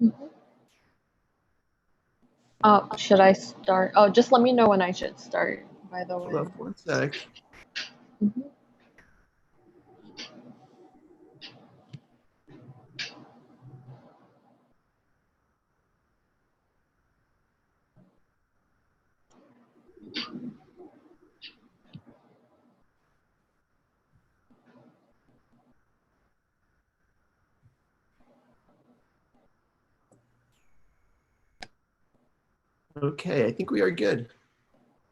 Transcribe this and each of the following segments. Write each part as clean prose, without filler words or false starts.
Mhm. Should I start? Oh, just let me know when I should start, by the Hold way. on one sec. Mhm. Okay, I think we are good.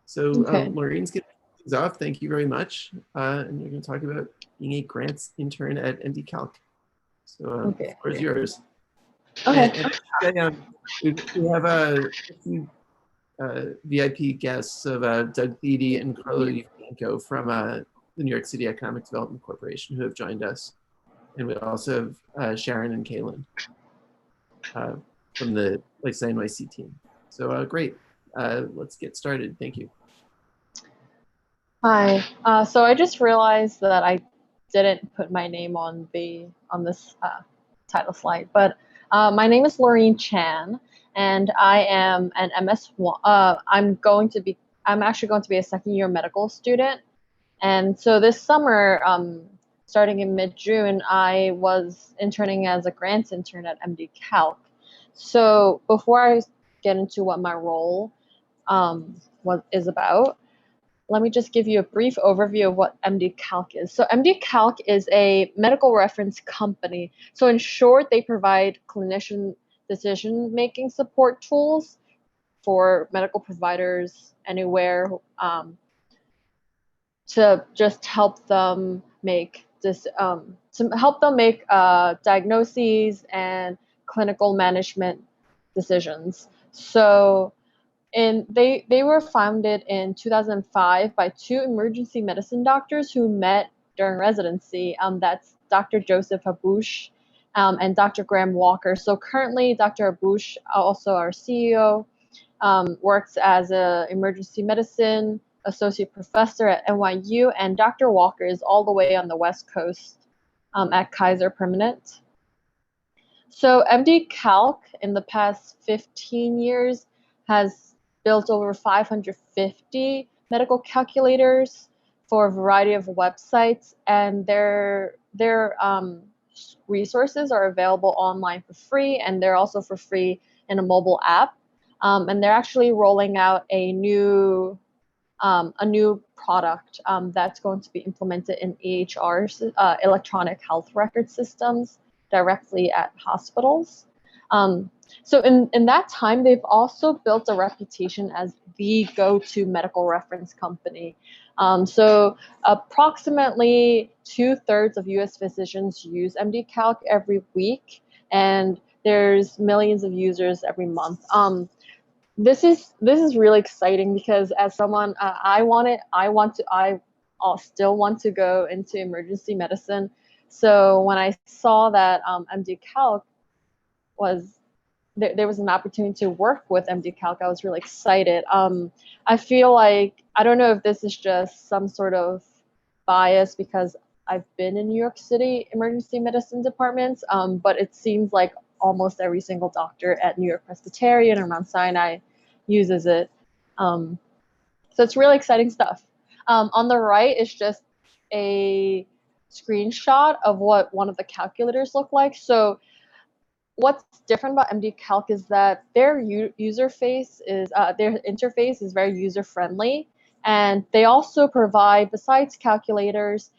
So Okay. Laureen's going to kick things off. Thank you very much. And you're going to talk about being a grants intern at MD Calc. So the Okay. floor is yours. Okay. We have a few VIP guests of Doug Beatty and Carlo Yufenko from the New York City Economic Development Corporation who have joined us. And we also have Sharon and Kaylin from the LifeSci NYC team. So great. Let's get started. Thank you. Hi. So I just realized that I didn't put my name on this title slide, but my name is Laureen Chan, and I am an MS1. I'm actually going to be a second year medical student, and so this summer, starting in mid-June, I was interning as a grants intern at MD Calc. So before I get into what my role what is about, let me just give you a brief overview of what MD Calc is. So MD Calc is a medical reference company. So in short, they provide clinician decision-making support tools for medical providers anywhere, to just help them make diagnoses and clinical management decisions. So they were founded in 2005 by two emergency medicine doctors who met during residency. That's Dr. Joseph Haboush and Dr. Graham Walker. So currently, Dr. Haboush, also our CEO, works as an emergency medicine associate professor at NYU, and Dr. Walker is all the way on the West Coast at Kaiser Permanente. So MD Calc in the past 15 years has built over 550 medical calculators for a variety of websites, and their resources are available online for free, and they're also for free in a mobile app. And they're actually rolling out a new product that's going to be implemented in EHRs, electronic health record systems, directly at hospitals. So in that time, they've also built a reputation as the go-to medical reference company. So approximately 2/3 of US physicians use MD Calc every week, and there's millions of users every month. This is really exciting because as someone, I still want to go into emergency medicine. So when I saw that MD Calc was there was an opportunity to work with MD Calc, I was really excited. I feel like, I don't know if this is just some sort of bias because I've been in New York City emergency medicine departments, but it seems like almost every single doctor at New York Presbyterian or Mount Sinai uses it. So it's really exciting stuff. On the right is just a screenshot of what one of the calculators look like. So what's different about MD Calc is that their their interface is very user friendly, and they also provide, besides calculators,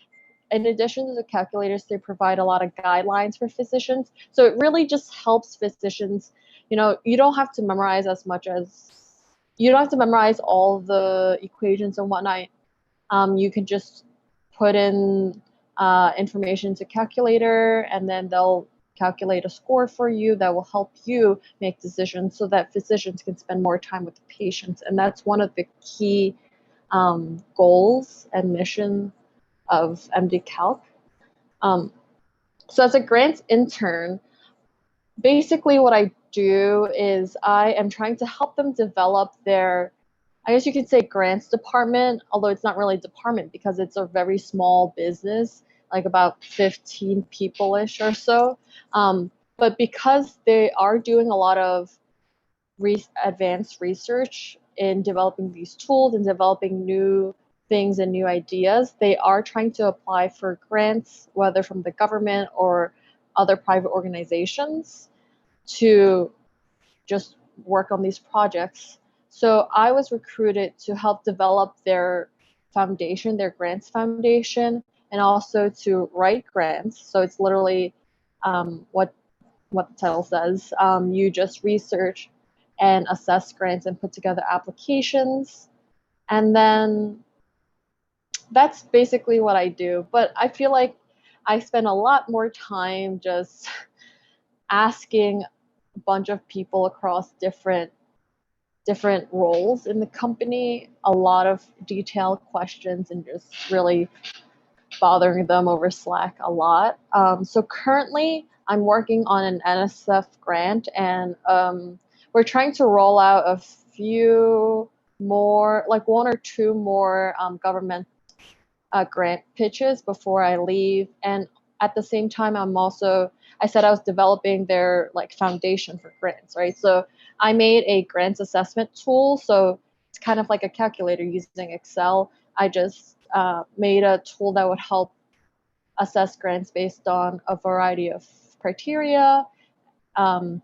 in addition to the calculators, they provide a lot of guidelines for physicians. So it really just helps physicians. You don't have to memorize all the equations and whatnot. You can just put in information into calculator, and then they'll calculate a score for you that will help you make decisions so that physicians can spend more time with the patients. And that's one of the key goals and mission of MD Calc. So as a grants intern, basically what I do is I am trying to help them develop their, I guess you could say, grants department, although it's not really a department because it's a very small business, like about 15 people-ish or so. but because they are doing a lot of advanced research in developing these tools and developing new things and new ideas, they are trying to apply for grants, whether from the government or other private organizations, to just work on these projects. So I was recruited to help develop their foundation, their grants foundation, and also to write grants. So it's literally what the title says. You just research and assess grants and put together applications. And then that's basically what I do. But I feel like I spend a lot more time just asking a bunch of people across different roles in the company a lot of detailed questions and just really bothering them over Slack a lot. So currently I'm working on an NSF grant, and we're trying to roll out a few more, like one or two more government grant pitches before I leave. And at the same time, I said I was developing their like foundation for grants, right? So I made a grants assessment tool. So it's kind of like a calculator using Excel. I just made a tool that would help assess grants based on a variety of criteria,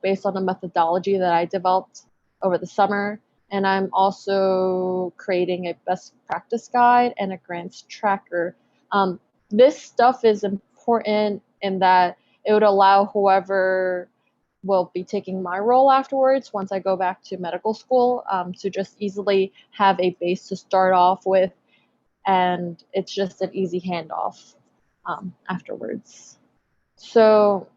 based on the methodology that I developed over the summer. And I'm also creating a best practice guide and a grants tracker. This stuff is important in that it would allow whoever will be taking my role afterwards, once I go back to medical school, to just easily have a base to start off with. And it's just an easy handoff afterwards. So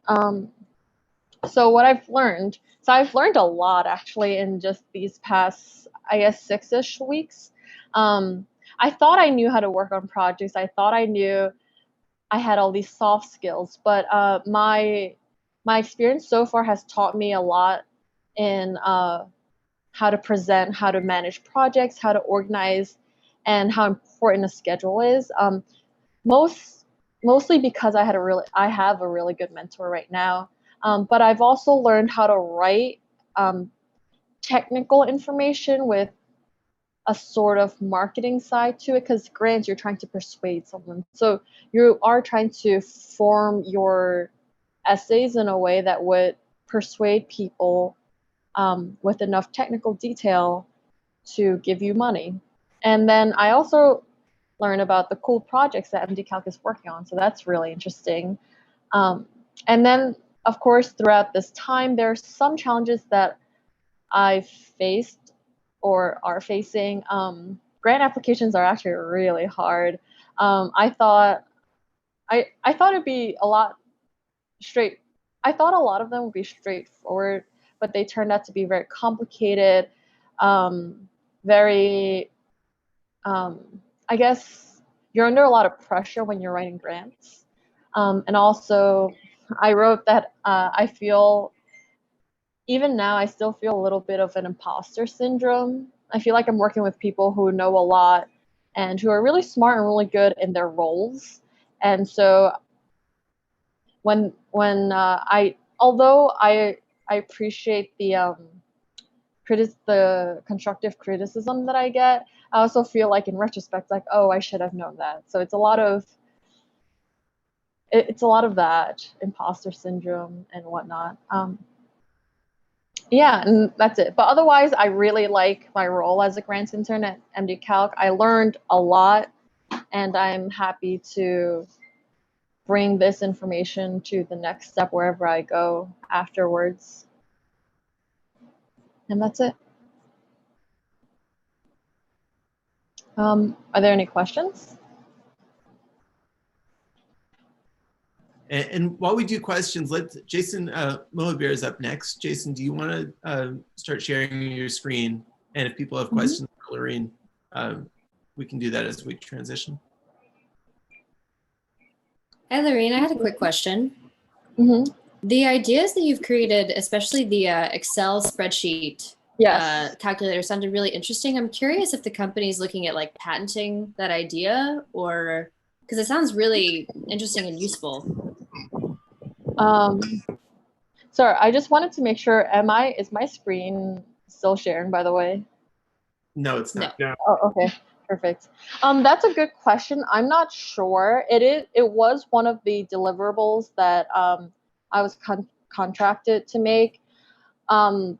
what I've learned, I've learned a lot actually in just these past, I guess, 6-ish weeks. I thought I knew how to work on projects. I thought I knew I had all these soft skills, but my experience so far has taught me a lot in how to present, how to manage projects, how to organize, and how important a schedule is. Mostly because I have a really good mentor right now. But I've also learned how to write technical information with a sort of marketing side to it, because grants, you're trying to persuade someone. So you are trying to form your essays in a way that would persuade people with enough technical detail to give you money. And then I also learn about the cool projects that MD Calc is working on. So that's really interesting. And then, of course, throughout this time, there are some challenges that I've faced or are facing. Grant applications are actually really hard. I thought it'd be a lot straight. I thought a lot of them would be straightforward, but they turned out to be very complicated, very, I guess you're under a lot of pressure when you're writing grants. And also, I wrote that I feel, even now, I still feel a little bit of an imposter syndrome. I feel like I'm working with people who know a lot and who are really smart and really good in their roles. And so although I appreciate the constructive criticism that I get, I also feel like in retrospect, like, oh, I should have known that. So it's a lot of that imposter syndrome and whatnot. Yeah, and that's it. But otherwise, I really like my role as a grants intern at MD Calc. I learned a lot, and I'm happy to bring this information to the next step wherever I go afterwards. And that's it. Are there any questions? And while we do questions, Jason Mohabir is up next. Jason, do you want to start sharing your screen? And if people have questions for Lorene, we can do that as we transition. Hi, Lorene. I had a quick question. The ideas that you've created, especially the Excel spreadsheet calculator, sounded really interesting. I'm curious if the company is looking at like patenting that idea, or because it sounds really interesting and useful. Sorry, I just wanted to make sure, is my screen still sharing, by the way? No, it's not. No. Oh, okay, perfect. That's a good question. I'm not sure. It was one of the deliverables that I was contracted to make. I'm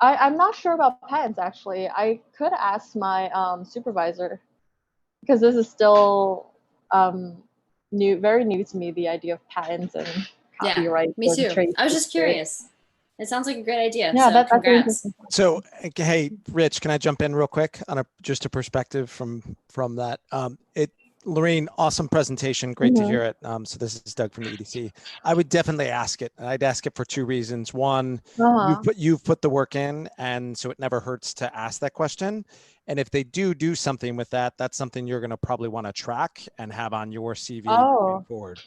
not sure about patents, actually. I could ask my supervisor, because this is still very new to me, the idea of patents and copyright. Yeah, me too. I was just curious. It sounds like a great idea. Yeah, so congrats. So, hey, Rich, can I jump in real quick on just a perspective from that? Lorraine, awesome presentation. Great to hear it. So this is Doug from the EDC. I would definitely ask it. I'd ask it for two reasons. One, you've put the work in, and so it never hurts to ask that question. And if they do something with that, that's something you're going to probably want to track and have on your CV going forward.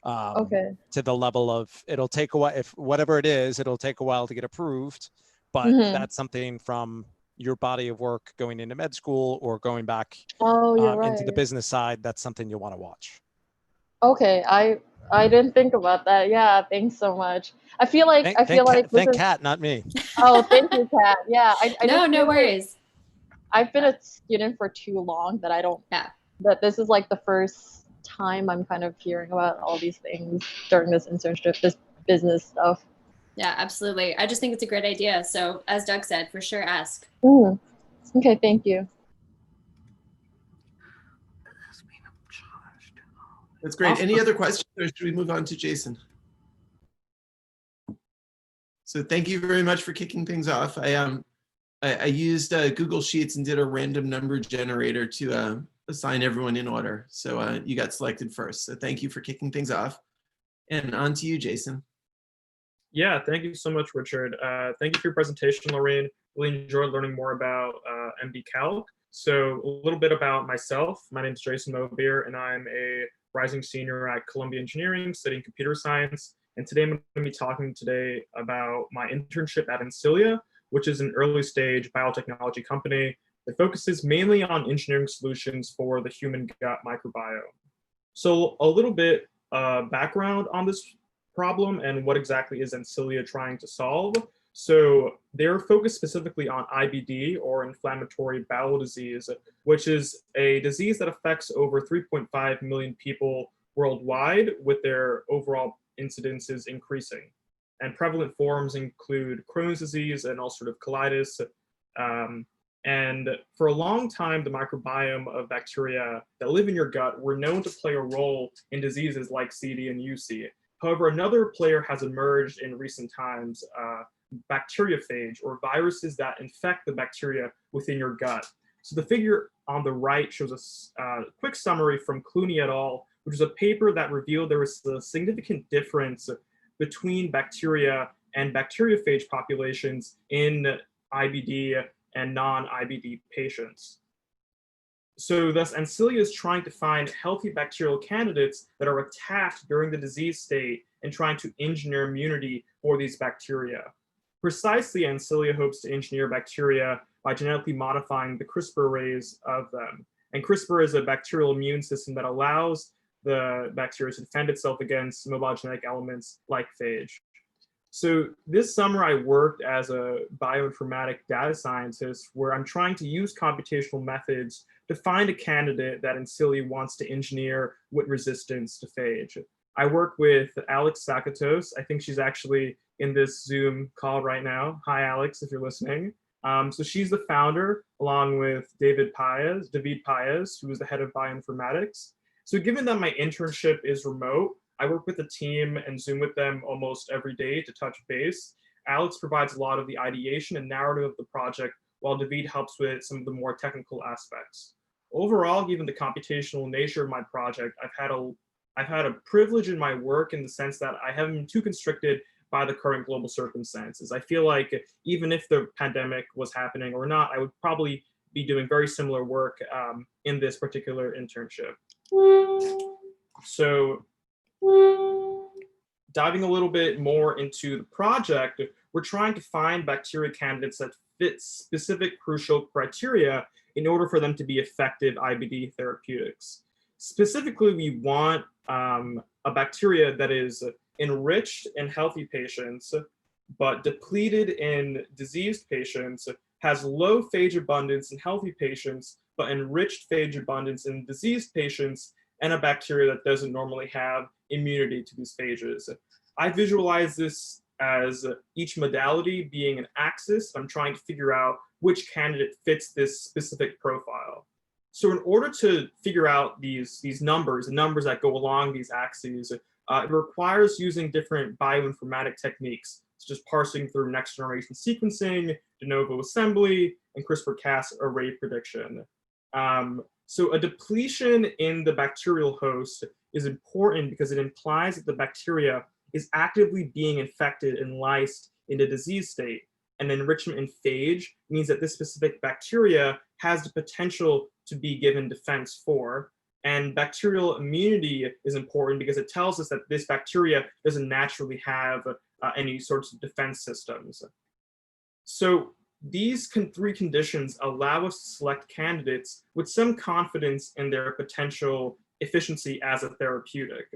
To the level of, it'll take a while, if whatever it is, it'll take a while to get approved, but that's something from your body of work going into med school or going back into the business side. That's something you'll want to watch. Okay, I didn't think about that. Yeah, thanks so much. I feel like thank Kat, not me. Oh, thank you, Kat. Yeah, no worries. I've been a student for too long that I don't. Yeah. That this is like the first time I'm kind of hearing about all these things during this internship, this business stuff. Yeah, absolutely. I just think it's a great idea. So as Doug said, for sure, ask. Okay, thank you. That's great. Awesome. Any other questions, or should we move on to Jason? So thank you very much for kicking things off. I used Google Sheets and did a random number generator to assign everyone in order. So you got selected first. So thank you for kicking things off. And on to you, Jason. Yeah, thank you so much, Richard. Thank you for your presentation, Lorraine. Really enjoyed learning more about MD Calc. So a little bit about myself. My name is Jason Mobier, and I'm a rising senior at Columbia Engineering studying computer science. And today I'm going to be talking about my internship at Incilia, which is an early stage biotechnology company that focuses mainly on engineering solutions for the human gut microbiome. So a little bit background on this problem and what exactly is Incilia trying to solve. So they're focused specifically on IBD, or inflammatory bowel disease, which is a disease that affects over 3.5 million people worldwide, with their overall incidences increasing. And prevalent forms include Crohn's disease and ulcerative colitis. And for a long time, the microbiome of bacteria that live in your gut were known to play a role in diseases like CD and UC. However, another player has emerged in recent times, bacteriophage, or viruses that infect the bacteria within your gut. So the figure on the right shows a quick summary from Clooney et al., which is a paper that revealed there was a significant difference between bacteria and bacteriophage populations in IBD and non-IBD patients. So thus, Incilia is trying to find healthy bacterial candidates that are attacked during the disease state and trying to engineer immunity for these bacteria. Precisely, Incilia hopes to engineer bacteria by genetically modifying the CRISPR arrays of them. And CRISPR is a bacterial immune system that allows the bacteria to defend itself against mobile genetic elements like phage. So this summer, I worked as a bioinformatic data scientist, where I'm trying to use computational methods to find a candidate that Incilia wants to engineer with resistance to phage. I work with Alex Sakatos. I think she's actually in this Zoom call right now. Hi, Alex, if you're listening. So she's the founder, along with David Paez, who is the head of bioinformatics. So given that my internship is remote, I work with the team and Zoom with them almost every day to touch base. Alex provides a lot of the ideation and narrative of the project, while David helps with some of the more technical aspects. Overall, given the computational nature of my project, I've had a privilege in my work, in the sense that I haven't been too constricted by the current global circumstances. I feel like even if the pandemic was happening or not, I would probably be doing very similar work in this particular internship. So diving a little bit more into the project, we're trying to find bacteria candidates that fit specific crucial criteria in order for them to be effective IBD therapeutics. Specifically, we want a bacteria that is enriched in healthy patients, but depleted in diseased patients, has low phage abundance in healthy patients, but enriched phage abundance in diseased patients, and a bacteria that doesn't normally have immunity to these phages. I visualize this as each modality being an axis. I'm trying to figure out which candidate fits this specific profile. So in order to figure out these numbers, the numbers that go along these axes, it requires using different bioinformatic techniques, such as parsing through next generation sequencing, de novo assembly, and CRISPR-Cas array prediction. So a depletion in the bacterial host is important because it implies that the bacteria is actively being infected and lysed in a disease state. And enrichment in phage means that this specific bacteria has the potential to be given defense for. And bacterial immunity is important because it tells us that this bacteria doesn't naturally have any sorts of defense systems. So these three conditions allow us to select candidates with some confidence in their potential efficiency as a therapeutic.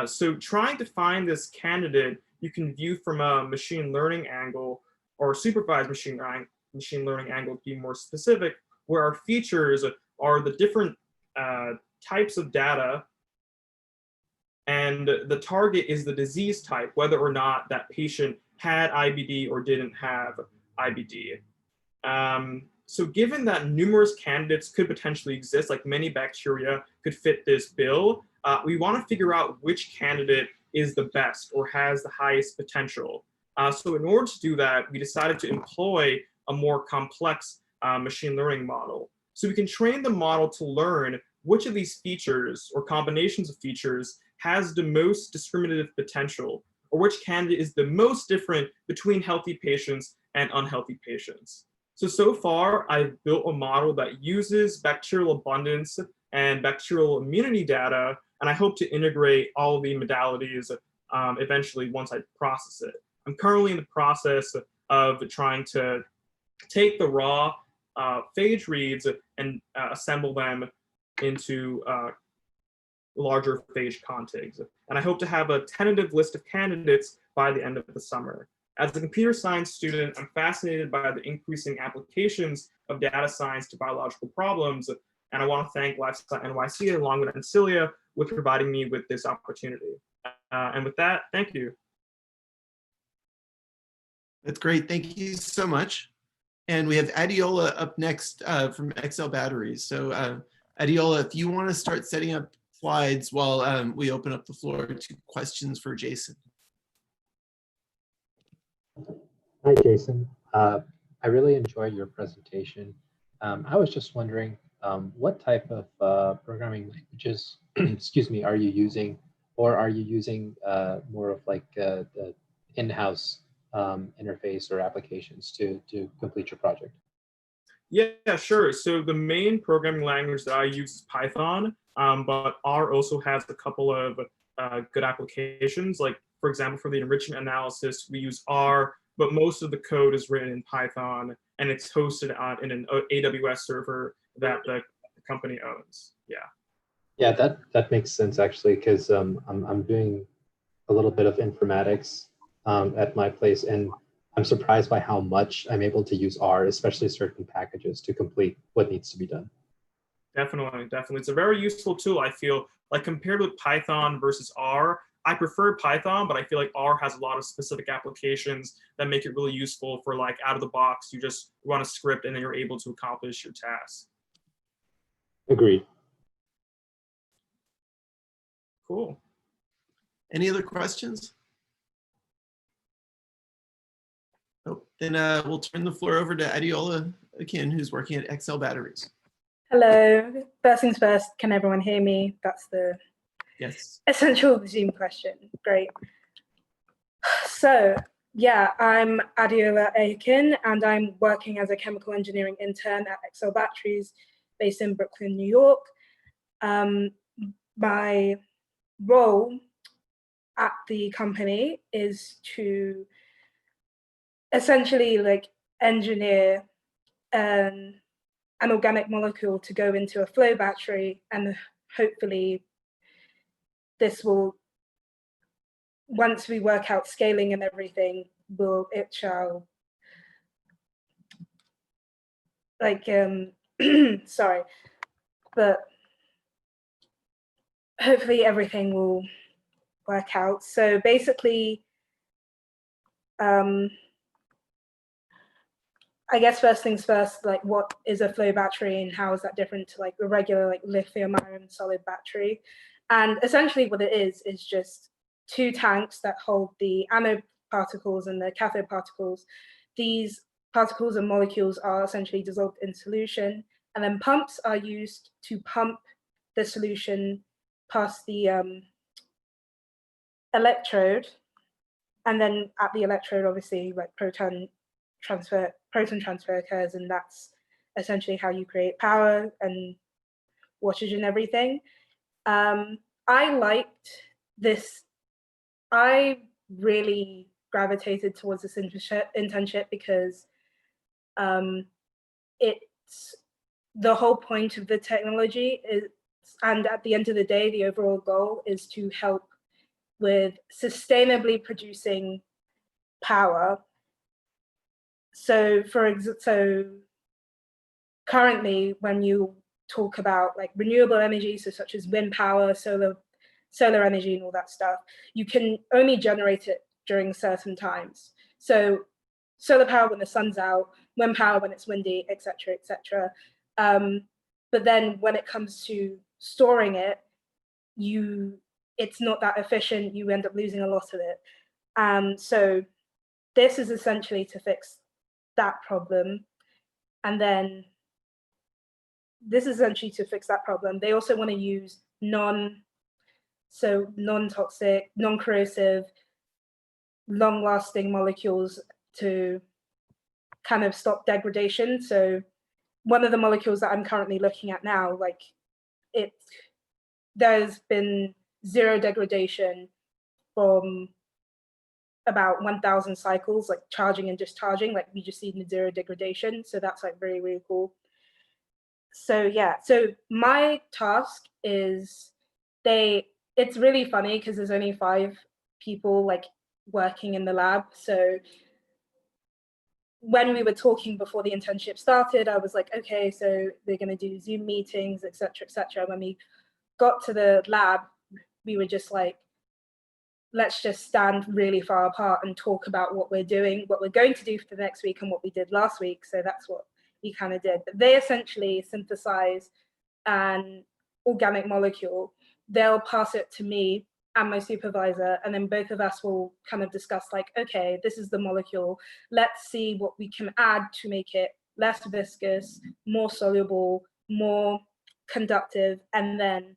So trying to find this candidate, you can view from a machine learning angle or supervised machine learning angle to be more specific, where our features are the different types of data, and the target is the disease type, whether or not that patient had IBD or didn't have IBD. So given that numerous candidates could potentially exist, like many bacteria could fit this bill, we want to figure out which candidate is the best or has the highest potential. So in order to do that, we decided to employ a more complex machine learning model. So we can train the model to learn which of these features or combinations of features has the most discriminative potential, or which candidate is the most different between healthy patients and unhealthy patients. So far, I've built a model that uses bacterial abundance and bacterial immunity data, and I hope to integrate all of the modalities eventually once I process it. I'm currently in the process of trying to take the raw phage reads and assemble them into larger phage contigs. And I hope to have a tentative list of candidates by the end of the summer. As a computer science student, I'm fascinated by the increasing applications of data science to biological problems. And I want to thank LifeSci NYC along with Ancilia with providing me with this opportunity. And with that, thank you. That's great. Thank you so much. And we have Adiola up next from XL Batteries. So Adiola, if you want to start setting up slides while we open up the floor to questions for Jason. Hi, Jason. I really enjoyed your presentation. I was just wondering what type of programming languages, excuse me, are you using, or are you using more of like the in-house interface or applications to complete your project? Yeah, sure. So the main programming language that I use is Python, but R also has a couple of good applications. Like, for example, for the enrichment analysis, we use R, but most of the code is written in Python, and it's hosted in an AWS server that the company owns. Yeah. Yeah, that makes sense actually, because I'm doing a little bit of informatics at my place, and I'm surprised by how much I'm able to use R, especially certain packages, to complete what needs to be done. Definitely. It's a very useful tool, I feel. Like, compared with Python versus R, I prefer Python, but I feel like R has a lot of specific applications that make it really useful for, like, out of the box, you just run a script and then you're able to accomplish your task. Agreed. Cool. Any other questions? Oh, then we'll turn the floor over to Adiola again, who's working at XL Batteries. Hello. First things first, can everyone hear me? That's the essential Zoom question. Great. So, yeah, I'm Adiola Aiken, and I'm working as a chemical engineering intern at XL Batteries, based in Brooklyn, New York. My role at the company is to essentially like engineer an organic molecule to go into a flow battery, and hopefully this will once we work out scaling and everything, it shall like sorry, but hopefully everything will work out. So basically, I guess first things first, like what is a flow battery and how is that different to like a regular like lithium ion solid battery? And essentially what it is just two tanks that hold the anode particles and the cathode particles. These particles and molecules are essentially dissolved in solution, and then pumps are used to pump the solution past the electrode. And then at the electrode, obviously, like proton transfer occurs, and that's essentially how you create power and wattage and everything. I liked this. I really gravitated towards this internship because it's the whole point of the technology is, and at the end of the day, the overall goal is to help with sustainably producing power. So currently when you talk about like renewable energy, so such as wind power, solar energy and all that stuff, you can only generate it during certain times. So solar power when the sun's out, wind power when it's windy, etc., etc. But then when it comes to storing it, it's not that efficient. You end up losing a lot of it. So this is essentially to fix that problem. And then this is essentially to fix that problem. They also want to use non-toxic, non-corrosive, long-lasting molecules to kind of stop degradation. So one of the molecules that I'm currently looking at now, like there's been zero degradation from about 1,000 cycles, like charging and discharging, like we just see zero degradation. So that's like very, really cool. So yeah, so my task is it's really funny because there's only 5 people like working in the lab. So when we were talking before the internship started, I was like, okay, so they're going to do Zoom meetings, etc., etc. When we got to the lab, we were just like, let's just stand really far apart and talk about what we're doing, what we're going to do for the next week and what we did last week. So that's what we kind of did. But they essentially synthesize an organic molecule. They'll pass it to me and my supervisor, and then both of us will kind of discuss like, okay, this is the molecule. Let's see what we can add to make it less viscous, more soluble, more conductive, and then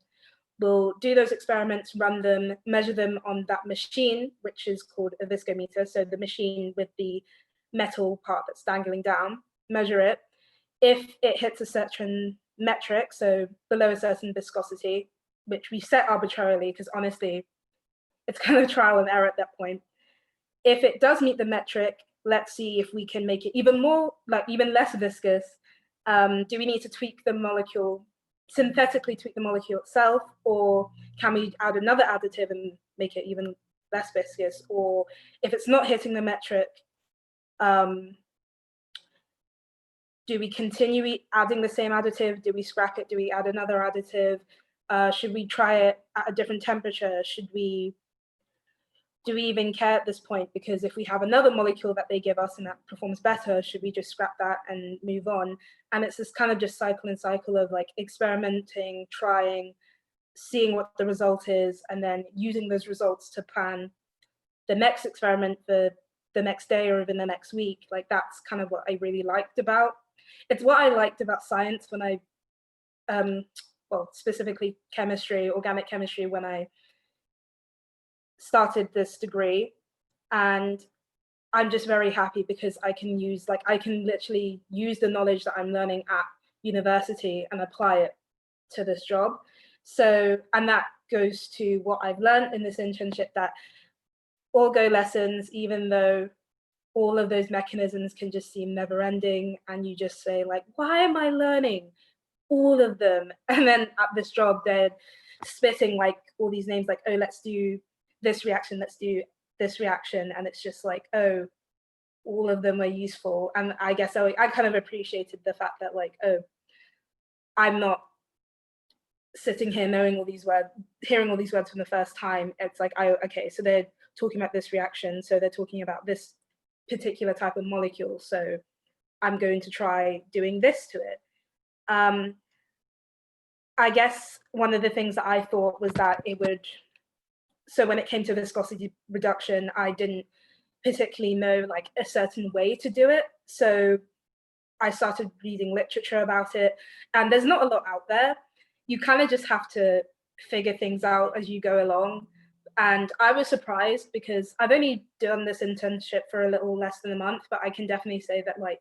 we'll do those experiments, run them, measure them on that machine, which is called a viscometer. So the machine with the metal part that's dangling down, measure it. If it hits a certain metric, so below a certain viscosity, which we set arbitrarily, because honestly, it's kind of trial and error at that point. If it does meet the metric, let's see if we can make it even more, like even less viscous. Do we need to tweak the molecule, synthetically tweak the molecule itself, or can we add another additive and make it even less viscous? Or if it's not hitting the metric, do we continue adding the same additive? Do we scrap it? Do we add another additive? Should we try it at a different temperature? Do we even care at this point? Because if we have another molecule that they give us and that performs better, should we just scrap that and move on? And it's this kind of just cycle and cycle of like experimenting, trying, seeing what the result is, and then using those results to plan the next experiment for the next day or even the next week. Like that's kind of what I really liked about. It's what I liked about science when I, well, specifically chemistry, organic chemistry, when I started this degree. And I'm just very happy because I can literally use the knowledge that I'm learning at university and apply it to this job. So, and that goes to what I've learned in this internship, that all go lessons, even though all of those mechanisms can just seem never ending. And you just say like, why am I learning all of them? And then at this job, they're spitting like all these names like, oh, let's do this reaction, let's do this reaction. And it's just like, oh, all of them are useful. And I guess I kind of appreciated the fact that like, oh, I'm not sitting here knowing all these words, hearing all these words from the first time. It's like, okay, so they're talking about this reaction, so they're talking about this particular type of molecule, so I'm going to try doing this to it. I guess one of the things that I thought was that it would, so when it came to viscosity reduction, I didn't particularly know like a certain way to do it. So I started reading literature about it, and there's not a lot out there. You kind of just have to figure things out as you go along. And I was surprised because I've only done this internship for a little less than a month, but I can definitely say that like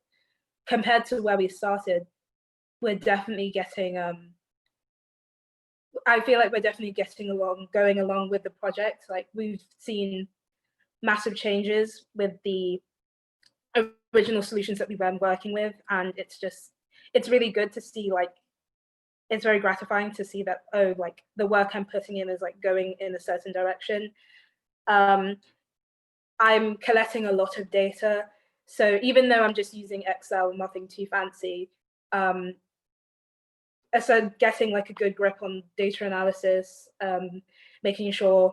compared to where we started, we're definitely getting, I feel like we're definitely going along with the project. Like we've seen massive changes with the original solutions that we've been working with. And it's really good to see, like, it's very gratifying to see that, oh, like the work I'm putting in is like going in a certain direction. I'm collecting a lot of data. So even though I'm just using Excel, nothing too fancy, so getting like a good grip on data analysis, making sure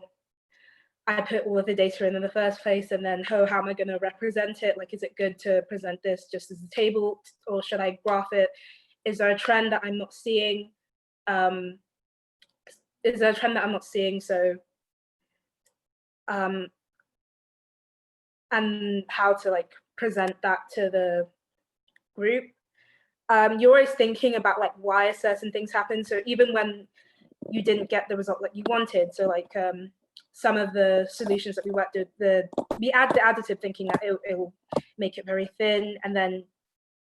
I put all of the data in the first place, and then how am I going to represent it? Like, is it good to present this just as a table, or should I graph it? Is there a trend that I'm not seeing? So, and how to like present that to the group. You're always thinking about like why certain things happen. So even when you didn't get the result that you wanted, so like some of the solutions that we worked with, we add the additive thinking that it will make it very thin, and then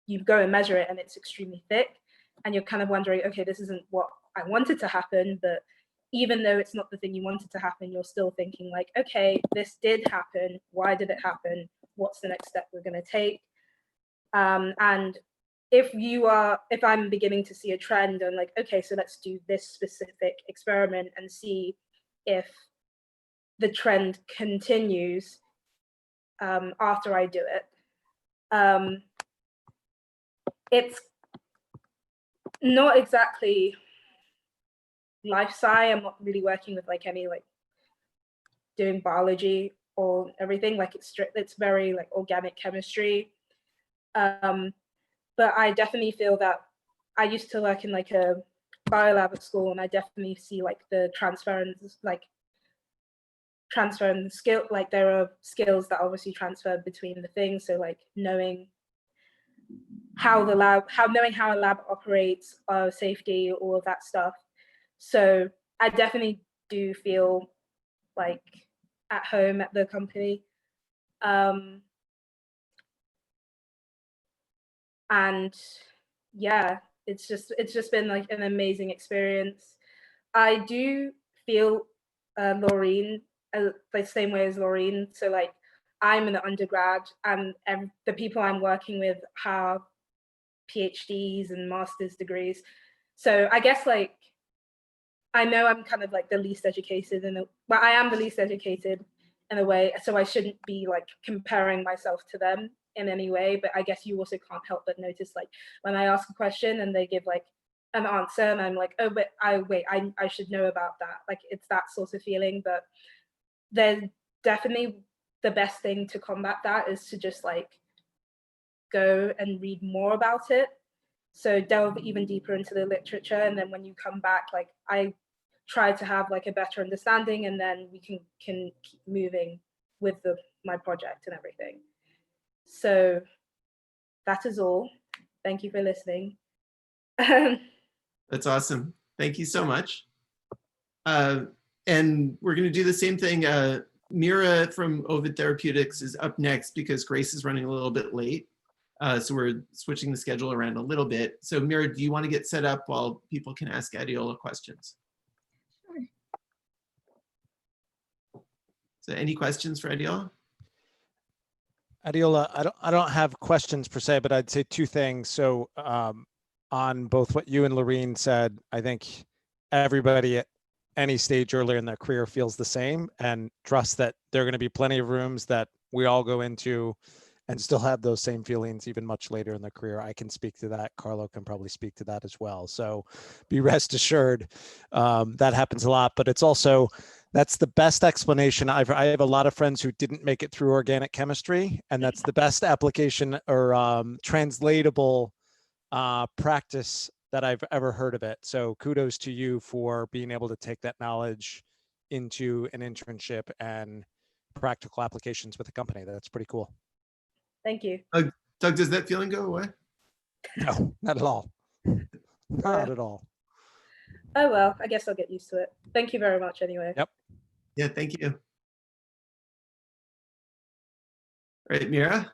you go and measure it and it's extremely thick, and you're kind of wondering, okay, this isn't what I wanted to happen. But even though it's not the thing you wanted to happen, you're still thinking like, okay, this did happen. Why did it happen? What's the next step we're going to take? And if I'm beginning to see a trend and like, okay, so let's do this specific experiment and see if the trend continues after I do it. It's not exactly LifeSci. I'm not really working with like any like doing biology or everything. Like it's very like organic chemistry. But I definitely feel that I used to work in like a biolab at school, and I definitely see like the transference skill, like there are skills that obviously transfer between the things. So like knowing how a lab operates, safety, all of that stuff. So I definitely do feel like at home at the company. And yeah, it's just been like an amazing experience. I do feel Laureen the same way as Laureen. So like I'm an undergrad, and the people I'm working with have PhDs and master's degrees. So I guess like I know I'm kind of like the least educated but I am the least educated in a way, so I shouldn't be like comparing myself to them in any way. But I guess you also can't help but notice like when I ask a question and they give like an answer and I'm like, oh, but I should know about that. Like it's that sort of feeling. But there's definitely the best thing to combat that is to just like go and read more about it. So delve even deeper into the literature, and then when you come back, like I try to have like a better understanding, and then we can keep moving with my project and everything. So that is all. Thank you for listening. That's awesome. Thank you so much. And we're going to do the same thing. Mira from Ovid Therapeutics is up next because Grace is running a little bit late. So we're switching the schedule around a little bit. So Mira, do you want to get set up while people can ask Adiola questions? Sure. So any questions for Adiola? Adiola, I don't have questions per se, but I'd say two things. So on both what you and Laureen said, I think everybody any stage earlier in their career feels the same, and trust that there are going to be plenty of rooms that we all go into and still have those same feelings even much later in their career. I can speak to that. Carlo can probably speak to that as well. So be rest assured that happens a lot, but it's also, that's the best explanation. I have a lot of friends who didn't make it through organic chemistry, and that's the best application or translatable practice that I've ever heard of it. So kudos to you for being able to take that knowledge into an internship and practical applications with a company. That's pretty cool. Thank you. Doug, does that feeling go away? No, not at all. Not at all. Oh, well, I guess I'll get used to it. Thank you very much anyway. Yep. Yeah, thank you. All right, Mira.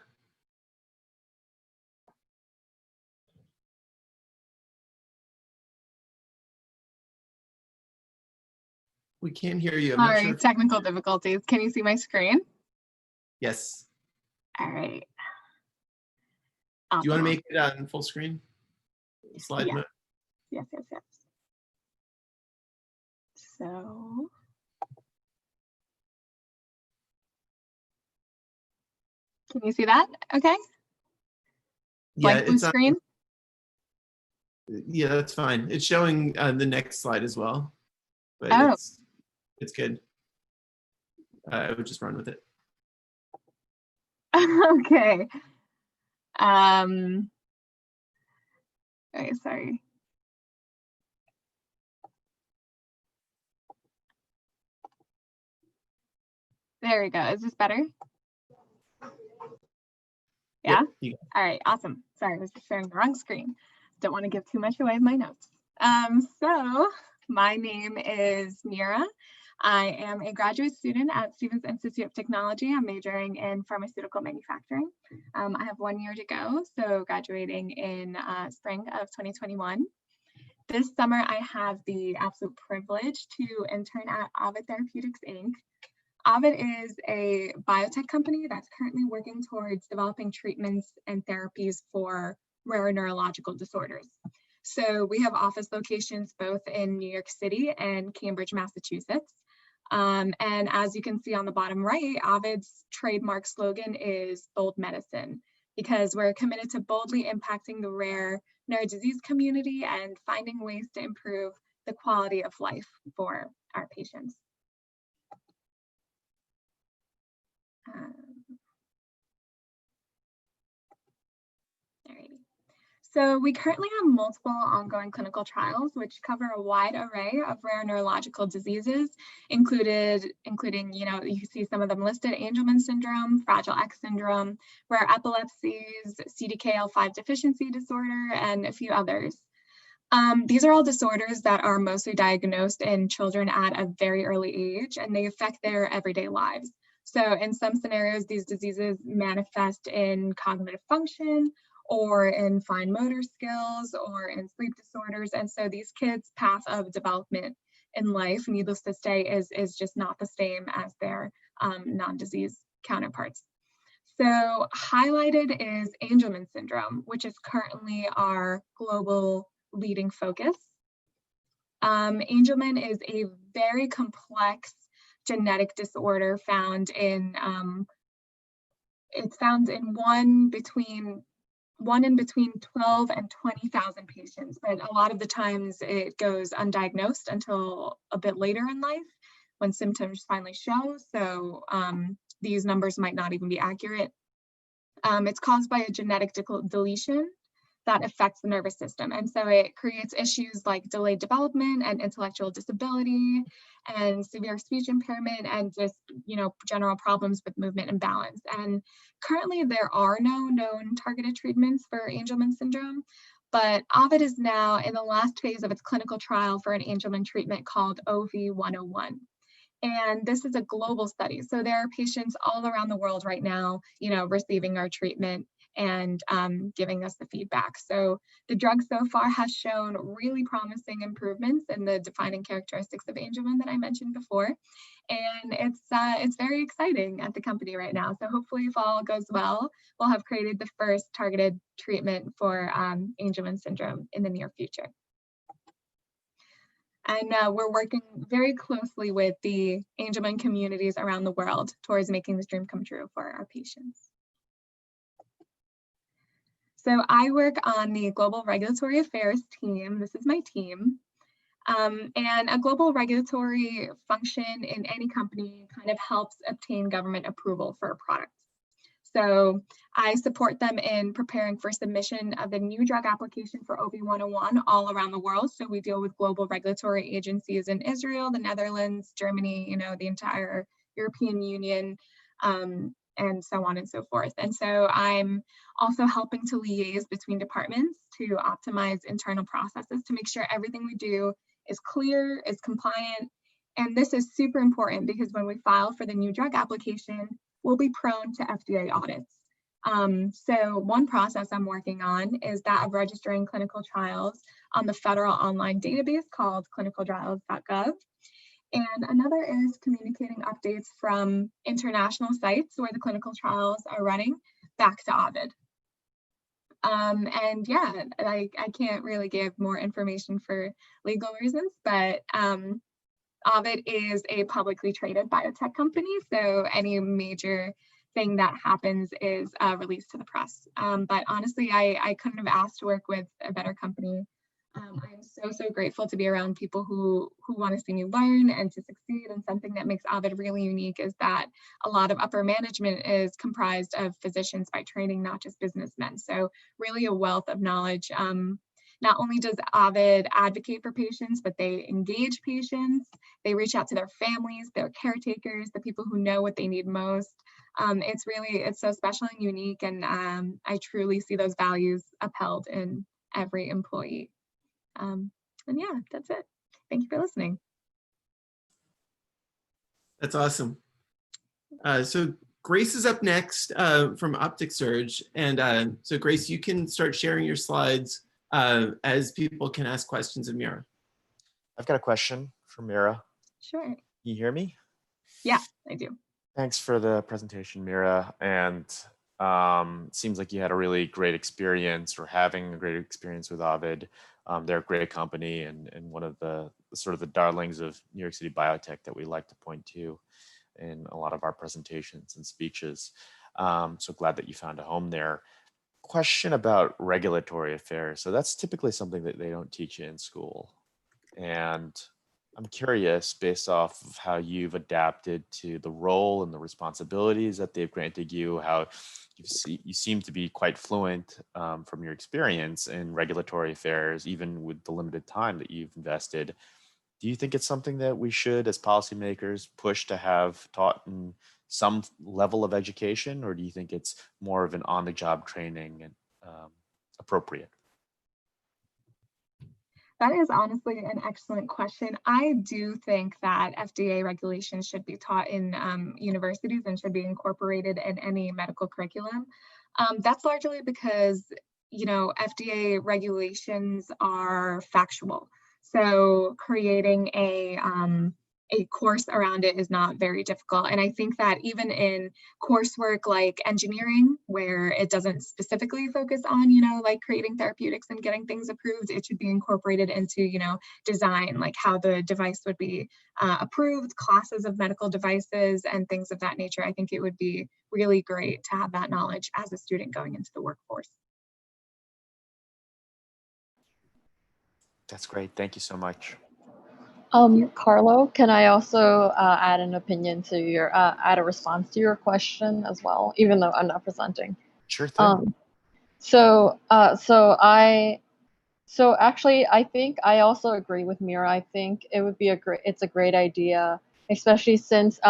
We can't hear you. Sorry, technical difficulties. Can you see my screen? Yes. All right. Do you want to make it on full screen? Slide mode? Yes. So. Can you see that? Okay. Yeah, Blank blue screen? Yeah, that's fine. It's showing the next slide as well, but it's good. I would just run with it. Okay. Okay, sorry. There we go. Is this better? Yeah? Yep. All right, awesome. Sorry, I was sharing the wrong screen. Don't want to give too much away of my notes. So my name is Mira. I am a graduate student at Stevens Institute of Technology. I'm majoring in pharmaceutical manufacturing. I have 1 year to go, so graduating in spring of 2021. This summer, I have the absolute privilege to intern at Ovid Therapeutics, Inc. Ovid is a biotech company that's currently working towards developing treatments and therapies for rare neurological disorders. So we have office locations both in New York City and Cambridge, Massachusetts. And as you can see on the bottom right, Ovid's trademark slogan is Bold Medicine, because we're committed to boldly impacting the rare neurodisease community and finding ways to improve the quality of life for our patients. Alrighty. So we currently have multiple ongoing clinical trials which cover a wide array of rare neurological diseases, including, you know, you see some of them listed: Angelman syndrome, Fragile X syndrome, rare epilepsies, CDKL5 deficiency disorder, and a few others. These are all disorders that are mostly diagnosed in children at a very early age, and they affect their everyday lives. So in some scenarios, these diseases manifest in cognitive function, or in fine motor skills, or in sleep disorders. And so these kids' path of development in life, needless to say, is just not the same as their non-disease counterparts. So highlighted is Angelman syndrome, which is currently our global leading focus. Angelman is a very complex genetic disorder found in, it's found in one in between 12 and 20,000 patients, but a lot of the times it goes undiagnosed until a bit later in life when symptoms finally show. So these numbers might not even be accurate. It's caused by a genetic deletion that affects the nervous system. And so it creates issues like delayed development and intellectual disability and severe speech impairment and just, you know, general problems with movement and balance. And currently there are no known targeted treatments for Angelman syndrome, but Ovid is now in the last phase of its clinical trial for an Angelman treatment called OV101. And this is a global study. So there are patients all around the world right now, you know, receiving our treatment and giving us the feedback. So the drug so far has shown really promising improvements in the defining characteristics of Angelman that I mentioned before. And it's very exciting at the company right now. So hopefully if all goes well, we'll have created the first targeted treatment for Angelman syndrome in the near future. And we're working very closely with the Angelman communities around the world towards making this dream come true for our patients. So I work on the Global Regulatory Affairs team. This is my team. And a global regulatory function in any company kind of helps obtain government approval for a product. So I support them in preparing for submission of the new drug application for OV101 all around the world. So we deal with global regulatory agencies in Israel, the Netherlands, Germany, you know, the entire European Union, and so on and so forth. And so I'm also helping to liaise between departments to optimize internal processes to make sure everything we do is clear, is compliant. And this is super important because when we file for the new drug application, we'll be prone to FDA audits. So one process I'm working on is that of registering clinical trials on the federal online database called clinicaltrials.gov. And another is communicating updates from international sites where the clinical trials are running back to Ovid. And yeah, I can't really give more information for legal reasons, but Ovid is a publicly traded biotech company, so any major thing that happens is released to the press. But honestly, I couldn't have asked to work with a better company. I'm so grateful to be around people who want to see me learn and to succeed. And something that makes Ovid really unique is that a lot of upper management is comprised of physicians by training, not just businessmen. So really a wealth of knowledge. Not only does Ovid advocate for patients, but they engage patients. They reach out to their families, their caretakers, the people who know what they need most. It's so special and unique. And I truly see those values upheld in every employee. And yeah, that's it. Thank you for listening. That's awesome. So Grace is up next from Optic Surge. And so Grace, you can start sharing your slides as people can ask questions of Mira. I've got a question for Mira. Sure. Can you hear me? Yeah, I do. Thanks for the presentation, Mira. And it seems like you had a really great experience or having a great experience with Ovid. They're a great company and one of the sort of the darlings of New York City biotech that we like to point to in a lot of our presentations and speeches. So glad that you found a home there. Question about regulatory affairs. So that's typically something that they don't teach you in school. And I'm curious, based off of how you've adapted to the role and the responsibilities that they've granted you, how you seem to be quite fluent from your experience in regulatory affairs, even with the limited time that you've invested. Do you think it's something that we should, as policymakers, push to have taught in some level of education, or do you think it's more of an on-the-job training and appropriate? That is honestly an excellent question. I do think that FDA regulations should be taught in universities and should be incorporated in any medical curriculum. That's largely because, you know, FDA regulations are factual. So creating a course around it is not very difficult. And I think that even in coursework like engineering, where it doesn't specifically focus on, you know, like creating therapeutics and getting things approved, it should be incorporated into, you know, design, like how the device would be approved, classes of medical devices and things of that nature. I think it would be really great to have that knowledge as a student going into the workforce. That's great. Thank you so much. Carlo, can I also add an opinion to your, add a response to your question as well, even though I'm not presenting? Sure thing. So actually, I think I also agree with Mira. I think it would be it's a great idea, especially since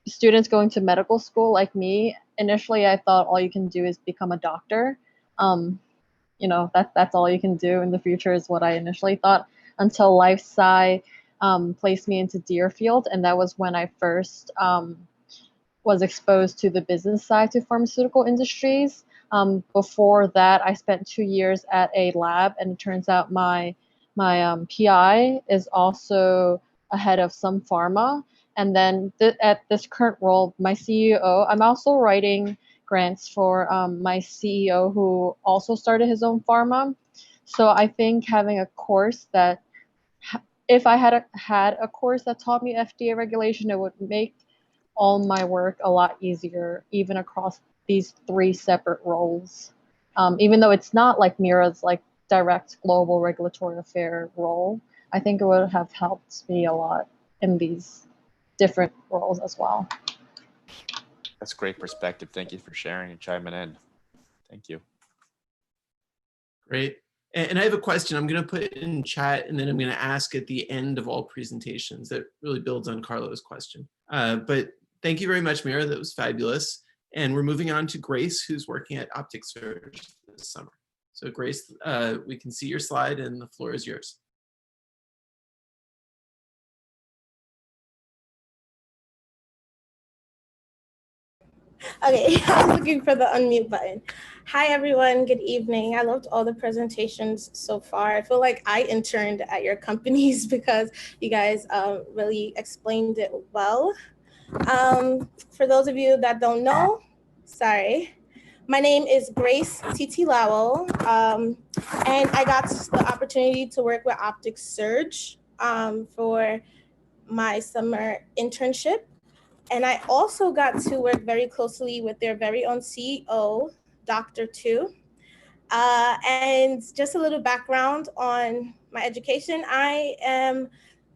students going to medical school like me, initially I thought all you can do is become a doctor. You know, that's all you can do in the future is what I initially thought, until LifeSci placed me into Deerfield, and that was when I first was exposed to the business side to pharmaceutical industries. Before that, I spent 2 years at a lab, and it turns out my PI is also a head of some pharma. And then at this current role, my CEO, I'm also writing grants for my CEO who also started his own pharma. So I think having a course that if I had a course that taught me FDA regulation, it would make all my work a lot easier, even across these 3 separate roles. Even though it's not like Mira's like direct global regulatory affair role, I think it would have helped me a lot in these different roles as well. That's great perspective. Thank you for sharing and chiming in. Thank you. Great. And I have a question I'm going to put in chat, and then I'm going to ask at the end of all presentations that really builds on Carlo's question. But thank you very much, Mira. That was fabulous. And we're moving on to Grace, who's working at Optic Surge this summer. So Grace, we can see your slide and the floor is yours. Okay, I was looking for the unmute button. Hi, everyone. Good evening. I loved all the presentations so far. I feel like I interned at your companies because you guys really explained it well. For those of you that don't know, sorry. My name is Grace Titi Lowell, and I got the opportunity to work with Optic Surge for my summer internship. And I also got to work very closely with their very own CEO, Dr. Tu. And just a little background on my education. I am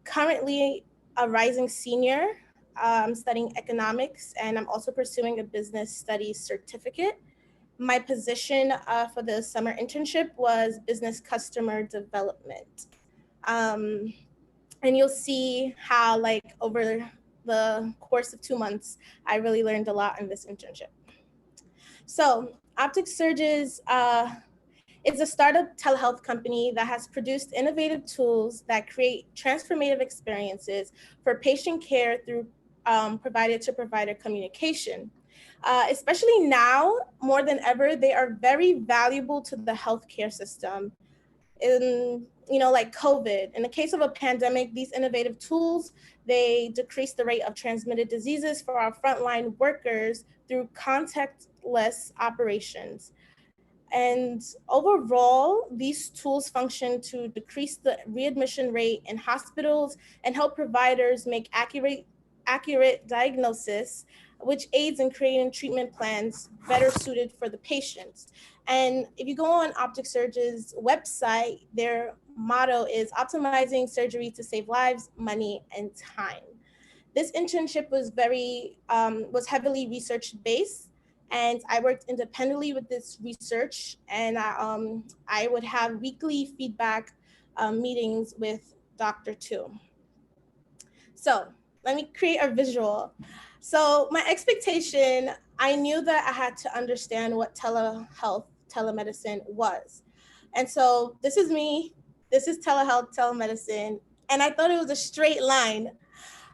currently a rising senior. I'm studying economics, and I'm also pursuing a business studies certificate. My position for the summer internship was business customer development. And you'll see how over the course of 2 months, I really learned a lot in this internship. So Optic Surge's is a startup telehealth company that has produced innovative tools that create transformative experiences for patient care through provider to provider communication. Especially now, more than ever, they are very valuable to the healthcare system. Like COVID, in the case of a pandemic, these innovative tools, they decrease the rate of transmitted diseases for our frontline workers through contactless operations. And overall, these tools function to decrease the readmission rate in hospitals and help providers make accurate diagnosis, which aids in creating treatment plans better suited for the patients. And if you go on Optic Surge's website, their motto is optimizing surgery to save lives, money, and time. This internship was heavily research-based, and I worked independently with this research, and I would have weekly feedback meetings with Dr. Tu. So let me create a visual. So my expectation, I knew that I had to understand what telehealth, telemedicine was. And so this is me, this is telehealth, telemedicine, and I thought it was a straight line.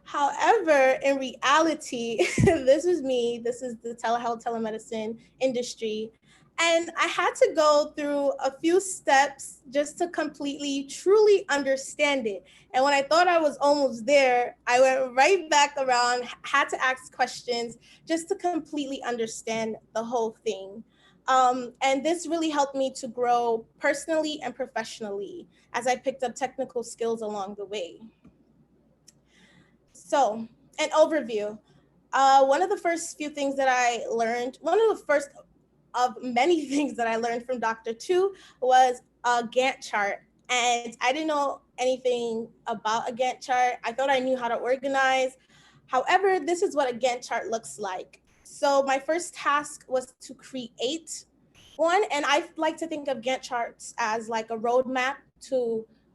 However, in reality, this is me, this is the telehealth, telemedicine industry. And I had to go through a few steps just to completely, truly understand it. And when I thought I was almost there, I went right back around, had to ask questions just to completely understand the whole thing. And this really helped me to grow personally and professionally as I picked up technical skills along the way. So, an overview. One of the first few things that I learned, one of the first of many things that I learned from Dr. Tu was a Gantt chart. And I didn't know anything about a Gantt chart. I thought I knew how to organize. However, this is what a Gantt chart looks like. So my first task was to create one. And I like to think of Gantt charts as like a roadmap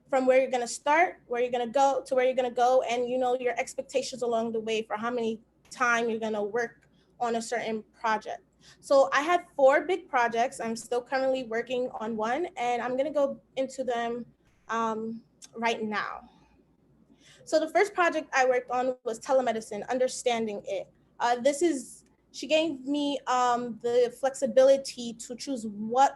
from where you're going to start, where you're going to go, to where you're going to go, and your expectations along the way for how many time you're going to work on a certain project. So I had 4 big projects. I'm still currently working on one, and I'm going to go into them right now. So the first project I worked on was telemedicine, understanding it. She gave me the flexibility to choose what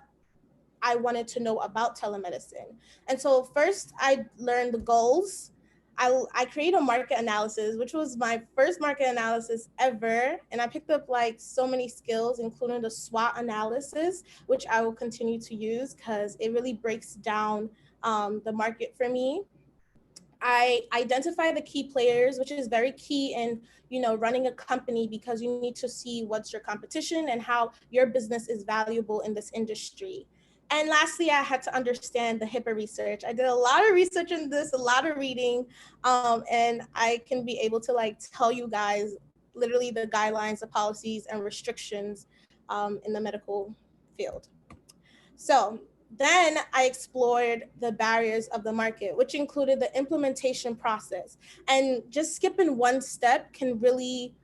I wanted to know about telemedicine. And so first I learned the goals. I created a market analysis, which was my first market analysis ever. And I picked up so many skills, including the SWOT analysis, which I will continue to use because it really breaks down the market for me. I identify the key players, which is very key in, running a company, because you need to see what's your competition and how your business is valuable in this industry. And lastly, I had to understand the HIPAA research. I did a lot of research in this, a lot of reading, and I can be able to tell you guys literally the guidelines, the policies and restrictions in the medical field. So then I explored the barriers of the market, which included the implementation process. And just skipping one step can really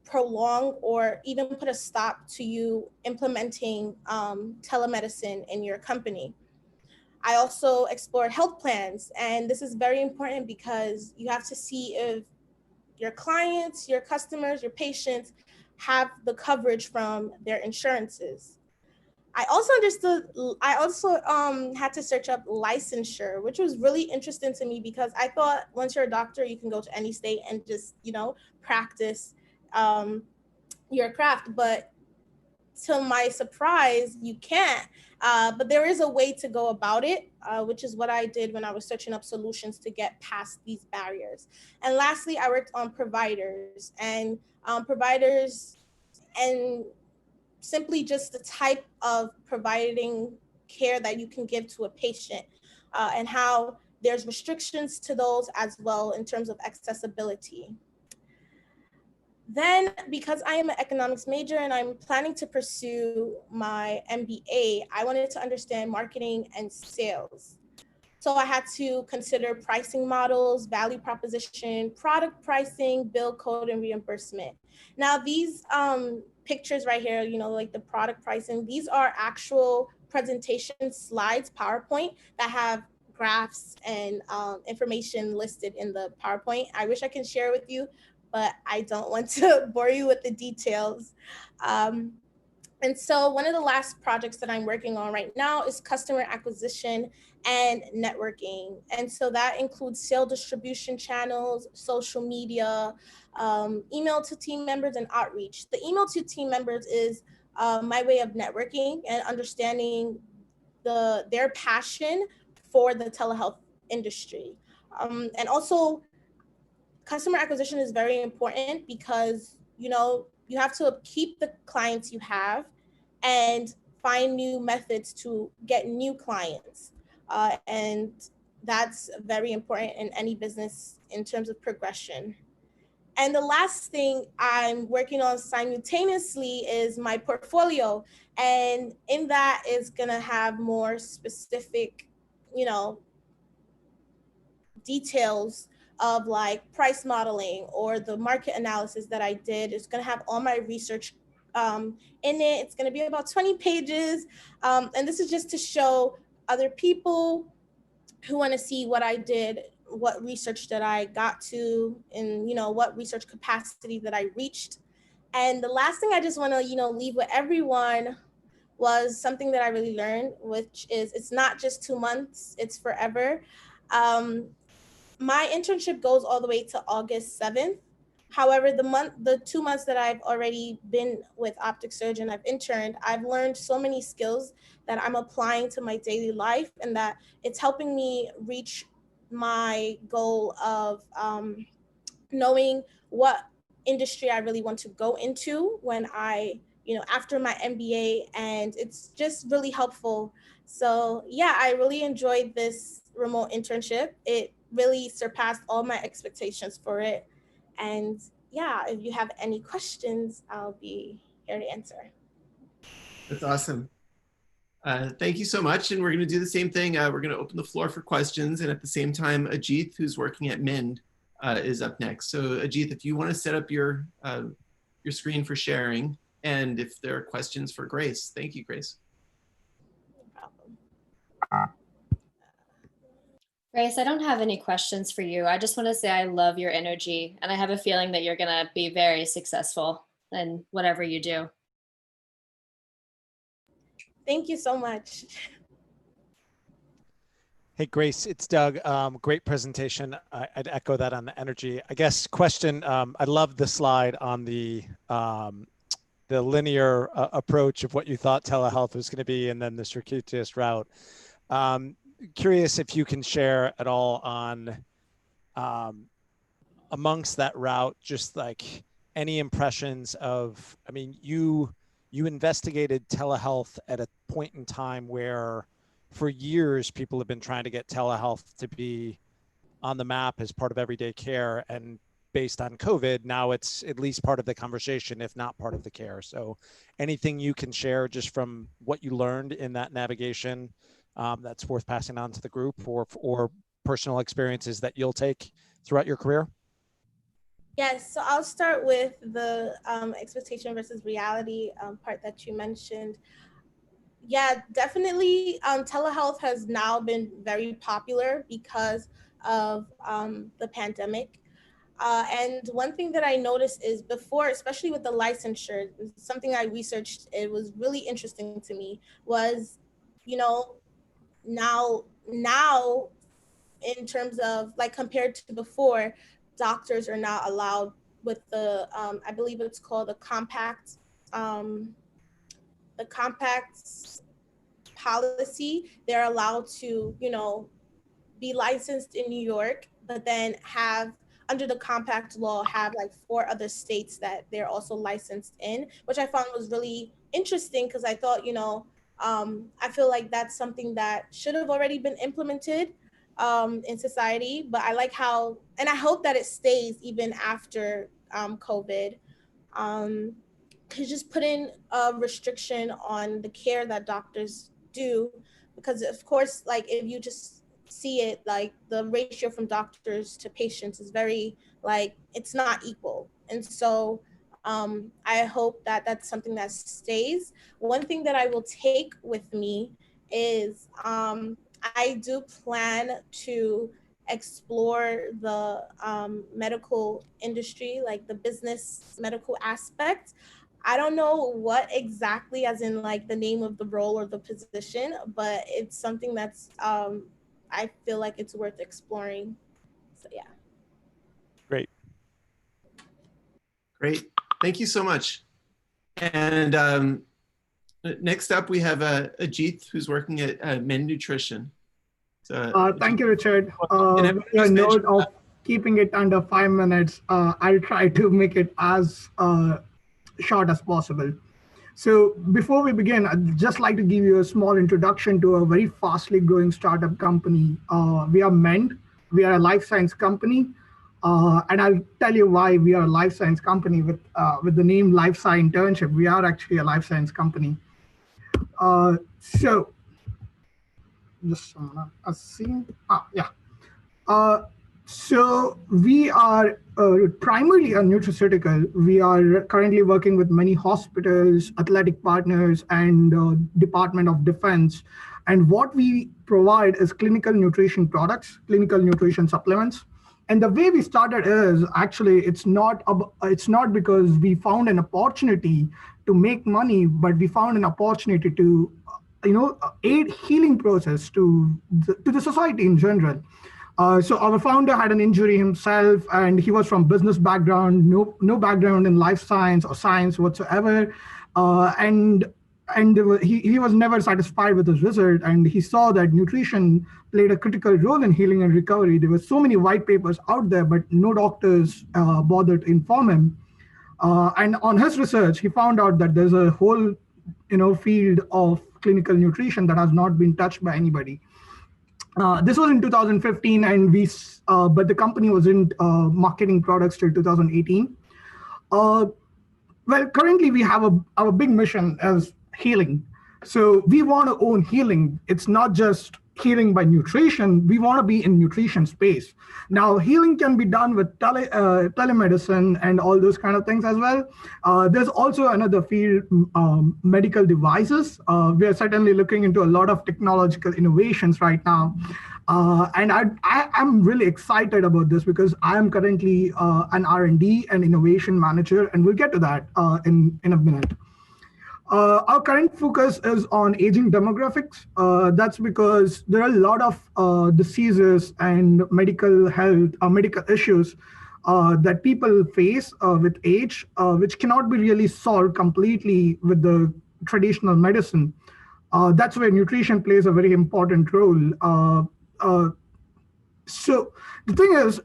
prolong or even put a stop to you implementing telemedicine in your company. I also explored health plans, and this is very important because you have to see if your clients, your customers, your patients have the coverage from their insurances. I also had to search up licensure, which was really interesting to me because I thought once you're a doctor, you can go to any state and just, practice your craft. But to my surprise, you can't. But there is a way to go about it, which is what I did when I was searching up solutions to get past these barriers. And lastly, I worked on providers and simply just the type of providing care that you can give to a patient and how there's restrictions to those as well in terms of accessibility. Then, because I am an economics major and I'm planning to pursue my MBA, I wanted to understand marketing and sales. So I had to consider pricing models, value proposition, product pricing, bill code, and reimbursement. Now these pictures right here, like the product pricing, these are actual presentation slides, PowerPoint, that have graphs and information listed in the PowerPoint. I wish I can share with you, but I don't want to bore you with the details. And so one of the last projects that I'm working on right now is customer acquisition and networking. And so that includes sales distribution channels, social media, email to team members, and outreach. The email to team members is my way of networking and understanding their passion for the telehealth industry. And also, customer acquisition is very important because, you have to keep the clients you have and find new methods to get new clients. And that's very important in any business in terms of progression. And the last thing I'm working on simultaneously is my portfolio. And in that is gonna have more specific, details of price modeling or the market analysis that I did. It's going to have all my research in it. It's going to be about 20 pages. And this is just to show other people who want to see what I did, what research that I got to, and what research capacity that I reached. And the last thing I just want to leave with everyone was something that I really learned, which is it's not just 2 months, it's forever. My internship goes all the way to August 7th. However, the 2 months that I've already been with Optic Surgeon, I've interned, I've learned so many skills that I'm applying to my daily life, and that it's helping me reach my goal of knowing what industry I really want to go into when I, after my MBA, and it's just really helpful. So yeah, I really enjoyed this remote internship. It really surpassed all my expectations for it. And yeah, if you have any questions, I'll be here to answer. That's awesome. Thank you so much. And we're going to do the same thing. We're going to open the floor for questions. And at the same time, Ajith, who's working at Mind, is up next. So Ajith, if you want to set up your screen for sharing, and if there are questions for Grace. Thank you, Grace. No problem. Grace, I don't have any questions for you. I just want to say I love your energy, and I have a feeling that you're going to be very successful in whatever you do. Thank you so much. Hey, Grace, it's Doug. Great presentation. I'd echo that on the energy. I guess question, I love the slide on the linear approach of what you thought telehealth was going to be and then the circuitous route. curious if you can share at all on amongst that route, just like any impressions of, I mean, you investigated telehealth at a point in time where for years people have been trying to get telehealth to be on the map as part of everyday care, and based on COVID, now it's at least part of the conversation, if not part of the care. So anything you can share just from what you learned in that navigation that's worth passing on to the group, or personal experiences that you'll take throughout your career? Yes, so I'll start with the expectation versus reality part that you mentioned. Yeah, definitely. Telehealth has now been very popular because of the pandemic. And one thing that I noticed is before, especially with the licensure, something I researched, it was really interesting to me, was, you know, now in terms of like compared to before, doctors are now allowed with the, I believe it's called the compact policy. They're allowed to, you know, be licensed in New York, but then have, under the compact law, have like 4 other states that they're also licensed in, which I found was really interesting because I thought, you know, I feel like that's something that should have already been implemented in society, but I like how, and I hope that it stays even after COVID. Could just put in a restriction on the care that doctors do, because of course, like if you just see it, like the ratio from doctors to patients is very, like, it's not equal. And so I hope that that's something that stays. One thing that I will take with me is I do plan to explore the medical industry, like the business medical aspect. I don't know what exactly, as in like the name of the role or the position, but it's something that's I feel like it's worth exploring. So yeah. Great. Great. Thank you so much. And next up, we have Ajit, who's working at Men Nutrition. So, thank you, Richard. A note of keeping it under 5 minutes. I'll try to make it as short as possible. So before we begin, I'd just like to give you a small introduction to a very fastly growing startup company. We are MEND. We are a life science company. And I'll tell you why we are a life science company with the name LifeSci Internship. We are actually a life science company. So just a scene. So we are primarily a nutraceutical. We are currently working with many hospitals, athletic partners, and Department of Defense. And what we provide is clinical nutrition products, clinical nutrition supplements. And the way we started is actually it's not because we found an opportunity to make money, but we found an opportunity to aid healing process to the society in general. So our founder had an injury himself, and he was from business background, no background in life science or science whatsoever, and he was never satisfied with his result, and he saw that nutrition played a critical role in healing and recovery. There were so many white papers out there, but no doctors bothered to inform him. And on his research, he found out that there's a whole field of clinical nutrition that has not been touched by anybody. This was in 2015, and but the company wasn't marketing products till 2018. Well, currently we have our big mission as healing. So we want to own healing. It's not just healing by nutrition. We want to be in nutrition space. Now, healing can be done with telemedicine and all those kind of things as well. There's also another field, medical devices. We are certainly looking into a lot of technological innovations right now. And I'm really excited about this because I am currently an R&D and innovation manager, and we'll get to that in a minute. Our current focus is on aging demographics. That's because there are a lot of diseases and medical health, medical issues that people face with age, which cannot be really solved completely with the traditional medicine. That's where nutrition plays a very important role. So the thing is,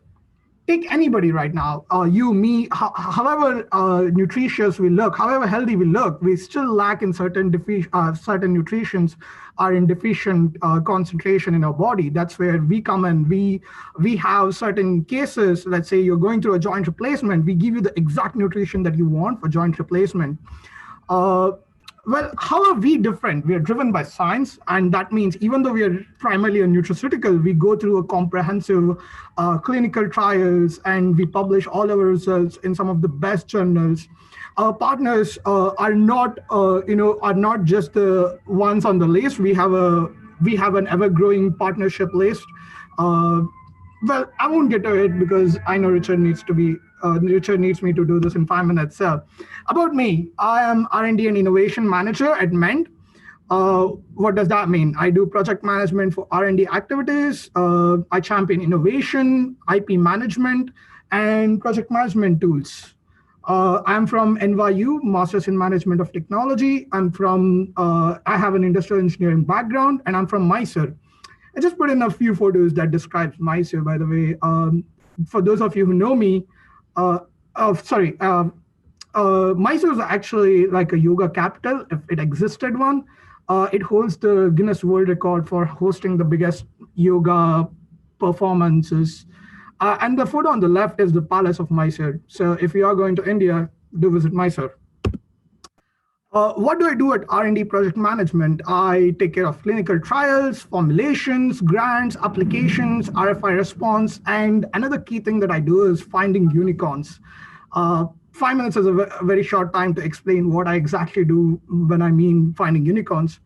take anybody right now, you, me, however nutritious we look, however healthy we look, we still lack in certain nutrients are in deficient concentration in our body. That's where we come in. We have certain cases. Let's say you're going through a joint replacement. We give you the exact nutrition that you want for joint replacement. Well, how are we different? We are driven by science, and that means even though we are primarily a nutraceutical, we go through a comprehensive clinical trials, and we publish all our results in some of the best journals. Our partners are not just the ones on the list. We have an ever-growing partnership list. Well, I won't get to it because I know Richard needs me to do this in 5 minutes. So, about me, I am R&D and Innovation Manager at Ment. What does that mean? I do project management for R&D activities. I champion innovation, IP management, and project management tools. I'm from NYU, Masters in Management of Technology. I have an industrial engineering background, and I'm from Mysore. I just put in a few photos that describes Mysore, by the way. For those of you who know me, Mysore is actually like a yoga capital, if it existed one. It holds the Guinness World Record for hosting the biggest yoga performances. And the photo on the left is the Palace of Mysore. So if you are going to India, do visit Mysore. What do I do at R&D project management? I take care of clinical trials, formulations, grants, applications, RFI response, and another key thing that I do is finding unicorns. 5 minutes is a very short time to explain what I exactly do when I mean finding unicorns.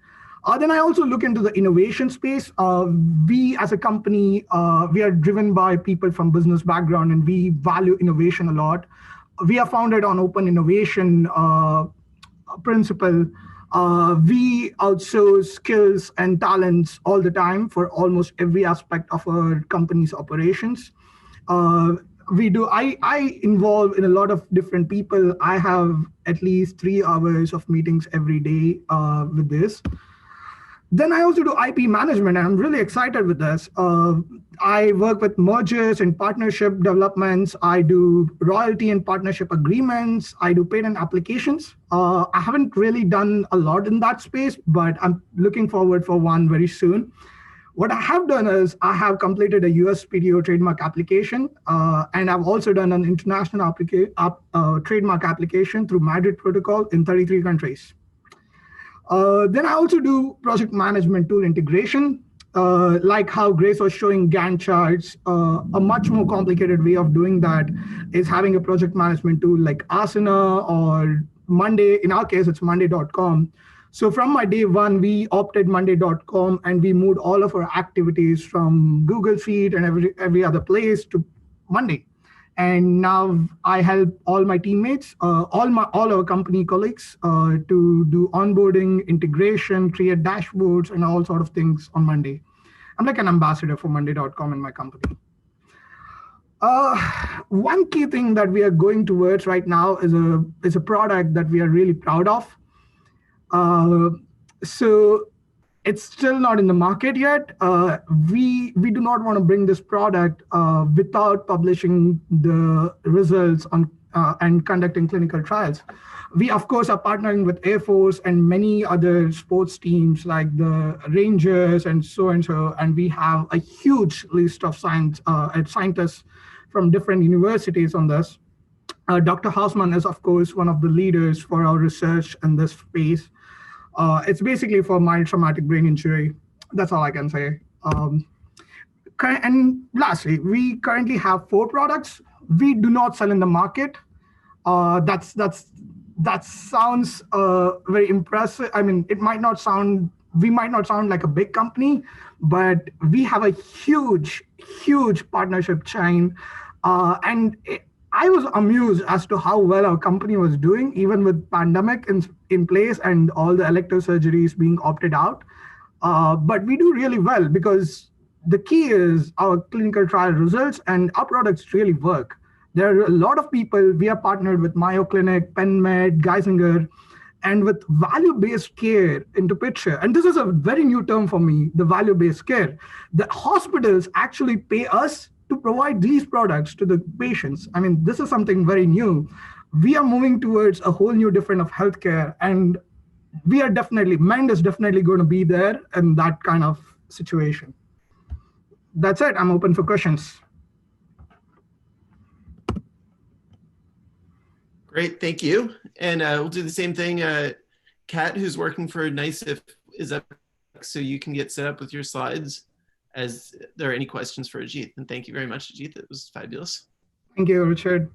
Then I also look into the innovation space. We as a company, we are driven by people from business background, and we value innovation a lot. We are founded on open innovation principle. We outsource skills and talents all the time for almost every aspect of our company's operations. I involve in a lot of different people. I have at least 3 hours of meetings every day with this. Then I also do IP management, and I'm really excited with this. I work with mergers and partnership developments. I do royalty and partnership agreements. I do patent applications. I haven't really done a lot in that space, but I'm looking forward for one very soon. What I have done is I have completed a USPTO trademark application, and I've also done an international trademark application through Madrid Protocol in 33 countries. Then I also do project management tool integration, like how Grace was showing Gantt charts. A much more complicated way of doing that is having a project management tool like Asana or Monday. In our case, it's Monday.com. So from my day one, we opted Monday.com, and we moved all of our activities from Google Sheet and every other place to Monday. And now I help all my teammates, all our company colleagues to do onboarding, integration, create dashboards, and all sort of things on Monday. I'm like an ambassador for Monday.com in my company. One key thing that we are going towards right now is a product that we are really proud of. So it's still not in the market yet. We do not want to bring this product without publishing the results on and conducting clinical trials. We, of course, are partnering with Air Force and many other sports teams like the Rangers and so, and we have a huge list of scientists from different universities on this. Dr. Hausman is, of course, one of the leaders for our research in this space. It's basically for mild traumatic brain injury. That's all I can say. And lastly, we currently have 4 products. We do not sell in the market. That sounds very impressive. I mean, we might not sound like a big company, but we have a huge partnership chain. I was amused as to how well our company was doing, even with pandemic in place and all the elective surgeries being opted out. But we do really well because the key is our clinical trial results, and our products really work. There are a lot of people. We are partnered with Mayo Clinic, PenMed, Geisinger, and with value-based care into picture, and this is a very new term for me, the value-based care, the hospitals actually pay us to provide these products to the patients. I mean, this is something very new. We are moving towards a whole new different of healthcare, and we are definitely, Mind is definitely going to be there in that kind of situation. That's it. I'm open for questions. Great, thank you. And we'll do the same thing. Kat, who's working for NYC, is up, so you can get set up with your slides as there are any questions for Ajit. And thank you very much, Ajit. It was fabulous. Thank you, Richard.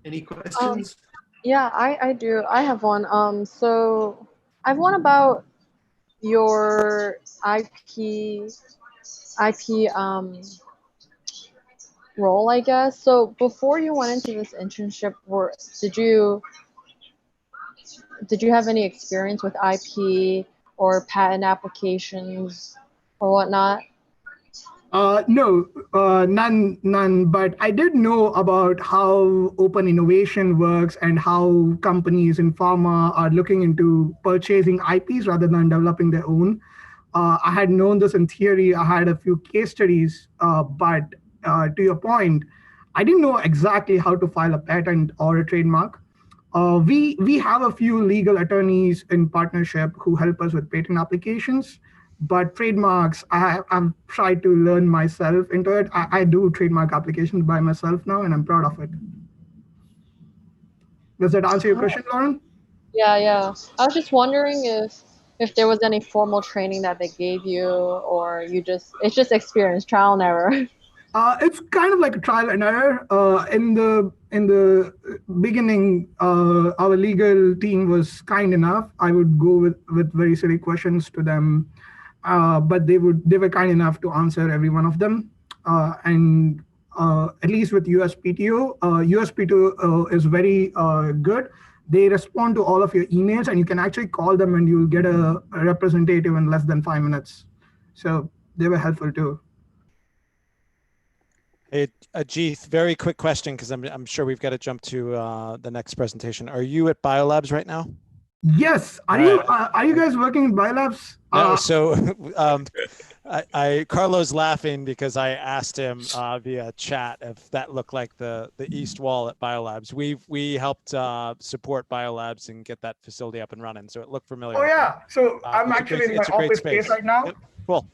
Any questions? Yeah, I do. I have one. So I have one about your IP role, I guess. So before you went into this internship, did you have any experience with IP or patent applications or whatnot? No, none. But I did know about how open innovation works and how companies in pharma are looking into purchasing IPs rather than developing their own. I had known this in theory. I had a few case studies, but to your point, I didn't know exactly how to file a patent or a trademark. We have a few legal attorneys in partnership who help us with patent applications. But trademarks, I've tried to learn myself into it. I do trademark applications by myself now, and I'm proud of it. Does that answer your question, Lauren? Yeah. I was just wondering if there was any formal training that they gave you, or it's just experience, trial and error. It's kind of like a trial and error. In the beginning, our legal team was kind enough. I would go with very silly questions to them. But they were kind enough to answer every one of them. And at least with USPTO, USPTO is very good. They respond to all of your emails, and you can actually call them and you'll get a representative in less than 5 minutes. So they were helpful too. Hey, Ajit, very quick question, because I'm sure we've got to jump to the next presentation. Are you at Biolabs right now? Yes. Are you guys working in Biolabs? No. So Carlo's laughing because I asked him via chat if that looked like the east wall at Biolabs. We helped support Biolabs and get that facility up and running, so it looked familiar. Oh yeah. So I'm actually in my office space right now. Yep. Cool.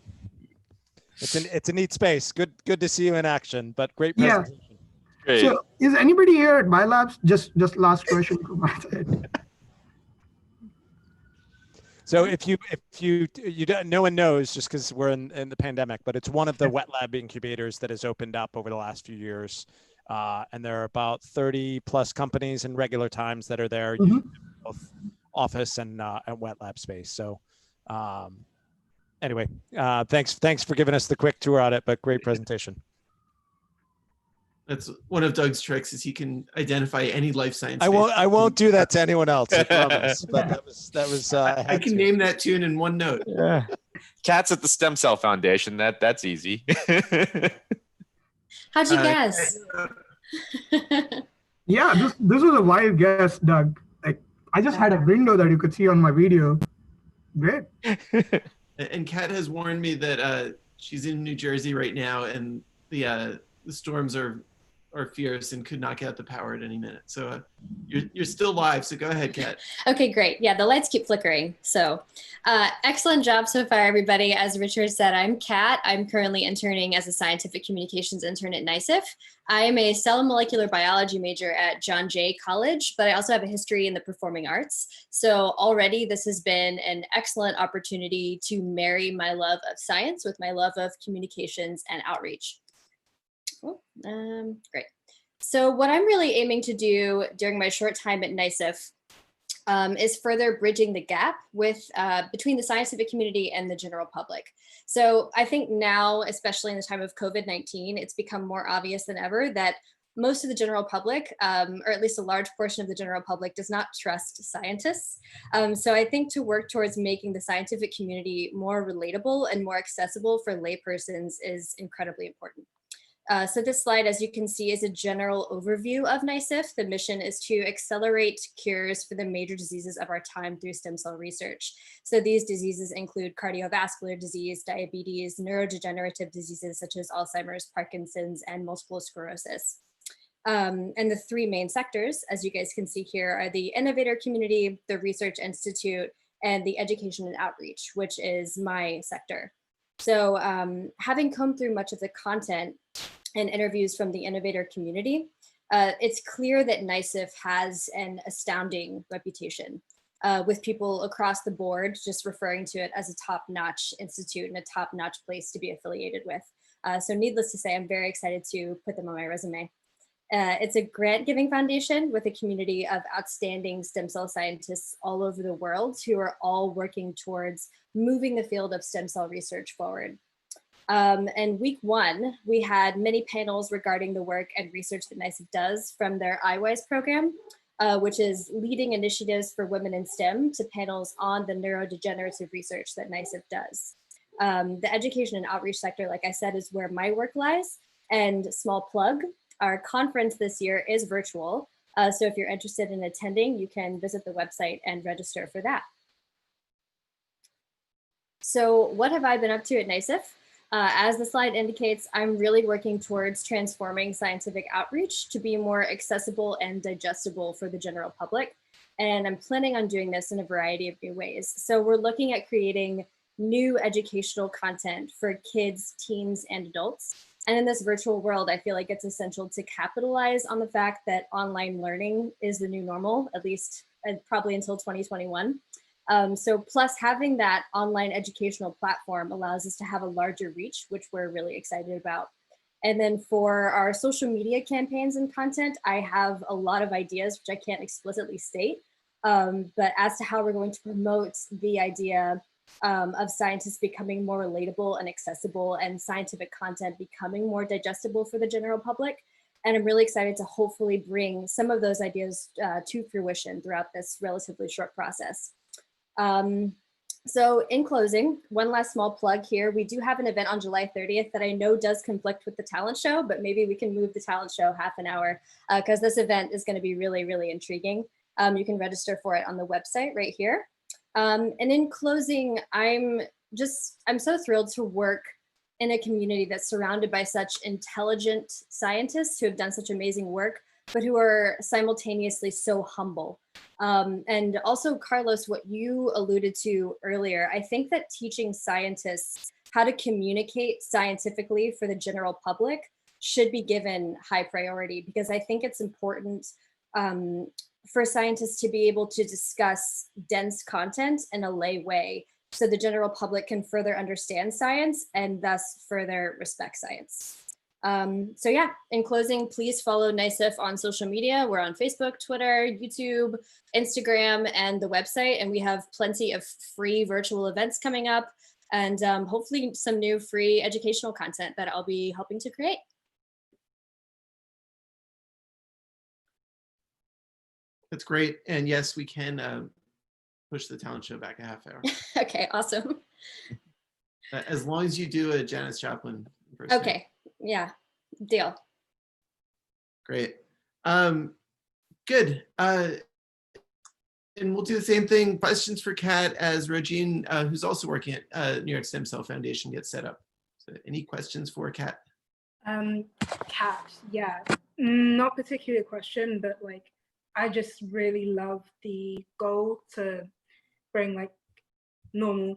It's a neat space. Good to see you in action. But great presentation. Yeah. Great. So is anybody here at Biolabs? Just last question from my side. So if you don't, no one knows, just because we're in the pandemic, but it's one of the wet lab incubators that has opened up over the last few years. And there are about 30 plus companies in regular times that are there, using both office and wet lab space. So anyway, thanks for giving us the quick tour on it, but great presentation. That's one of Doug's tricks, is he can identify any life science. I won't do that to anyone else, I promise. But that was. I can name that tune in one note. Yeah. Cat's at the Stem Cell Foundation. That's easy. How'd you guess? Yeah, this was a wild guess, Doug. Like, I just had a window that you could see on my video. Great. And Kat has warned me that she's in New Jersey right now, and the storms are fierce and could knock out the power at any minute. So you're still live, so go ahead, Kat. Okay, great. Yeah, the lights keep flickering. So excellent job so far, everybody. As Richard said, I'm Kat. I'm currently interning as a scientific communications intern at NYC. I am a cell and molecular biology major at John Jay College, but I also have a history in the performing arts. So already this has been an excellent opportunity to marry my love of science with my love of communications and outreach. Great. So what I'm really aiming to do during my short time at NYC is further bridging the gap between the scientific community and the general public. So I think now, especially in the time of COVID-19, it's become more obvious than ever that most of the general public, or at least a large portion of the general public, does not trust scientists. So I think to work towards making the scientific community more relatable and more accessible for laypersons is incredibly important. So this slide, as you can see, is a general overview of NYCIF. The mission is to accelerate cures for the major diseases of our time through stem cell research. So these diseases include cardiovascular disease, diabetes, neurodegenerative diseases such as Alzheimer's, Parkinson's, and multiple sclerosis. And the three main sectors, as you guys can see here, are the innovator community, the research institute, and the education and outreach, which is my sector. So having combed through much of the content and interviews from the innovator community, it's clear that NYCIF has an astounding reputation, with people across the board just referring to it as a top-notch institute and a top-notch place to be affiliated with. So needless to say, I'm very excited to put them on my resume. It's a grant-giving foundation with a community of outstanding stem cell scientists all over the world who are all working towards moving the field of stem cell research forward. And week one, we had many panels regarding the work and research that NYCIF does, from their iWise program, which is leading initiatives for women in STEM, to panels on the neurodegenerative research that NYCIF does. The education and outreach sector, like I said, is where my work lies. And small plug, our conference this year is virtual. So if you're interested in attending, you can visit the website and register for that. So what have I been up to at NYCIF? As the slide indicates, I'm really working towards transforming scientific outreach to be more accessible and digestible for the general public. And I'm planning on doing this in a variety of new ways. So we're looking at creating new educational content for kids, teens, and adults. And in this virtual world, I feel like it's essential to capitalize on the fact that online learning is the new normal, at least probably until 2021. So plus having that online educational platform allows us to have a larger reach, which we're really excited about. And then for our social media campaigns and content, I have a lot of ideas, which I can't explicitly state, but as to how we're going to promote the idea of scientists becoming more relatable and accessible, and scientific content becoming more digestible for the general public. And I'm really excited to hopefully bring some of those ideas to fruition throughout this relatively short process. So in closing, one last small plug here. We do have an event on July 30th that I know does conflict with the talent show, but maybe we can move the talent show half an hour, because this event is going to be really, really intriguing. You can register for it on the website right here. And in closing, I'm so thrilled to work in a community that's surrounded by such intelligent scientists who have done such amazing work, but who are simultaneously so humble. And also, Carlos, what you alluded to earlier, I think that teaching scientists how to communicate scientifically for the general public should be given high priority, because I think it's important for scientists to be able to discuss dense content in a lay way, so the general public can further understand science and thus further respect science. So yeah, in closing, please follow NYCIF on social media. We're on Facebook, Twitter, YouTube, Instagram, and the website. And we have plenty of free virtual events coming up, and hopefully some new free educational content that I'll be helping to create. That's great. And yes, we can push the talent show back a half hour. Okay, awesome. As long as you do a Janis Joplin impersonation. Okay, yeah, deal. Great. Good. And we'll do the same thing. Questions for Kat as Rogine, who's also working at New York Stem Cell Foundation, gets set up. So any questions for Kat? Kat, yeah, not particularly a question, but like, I just really love the goal to bring like normal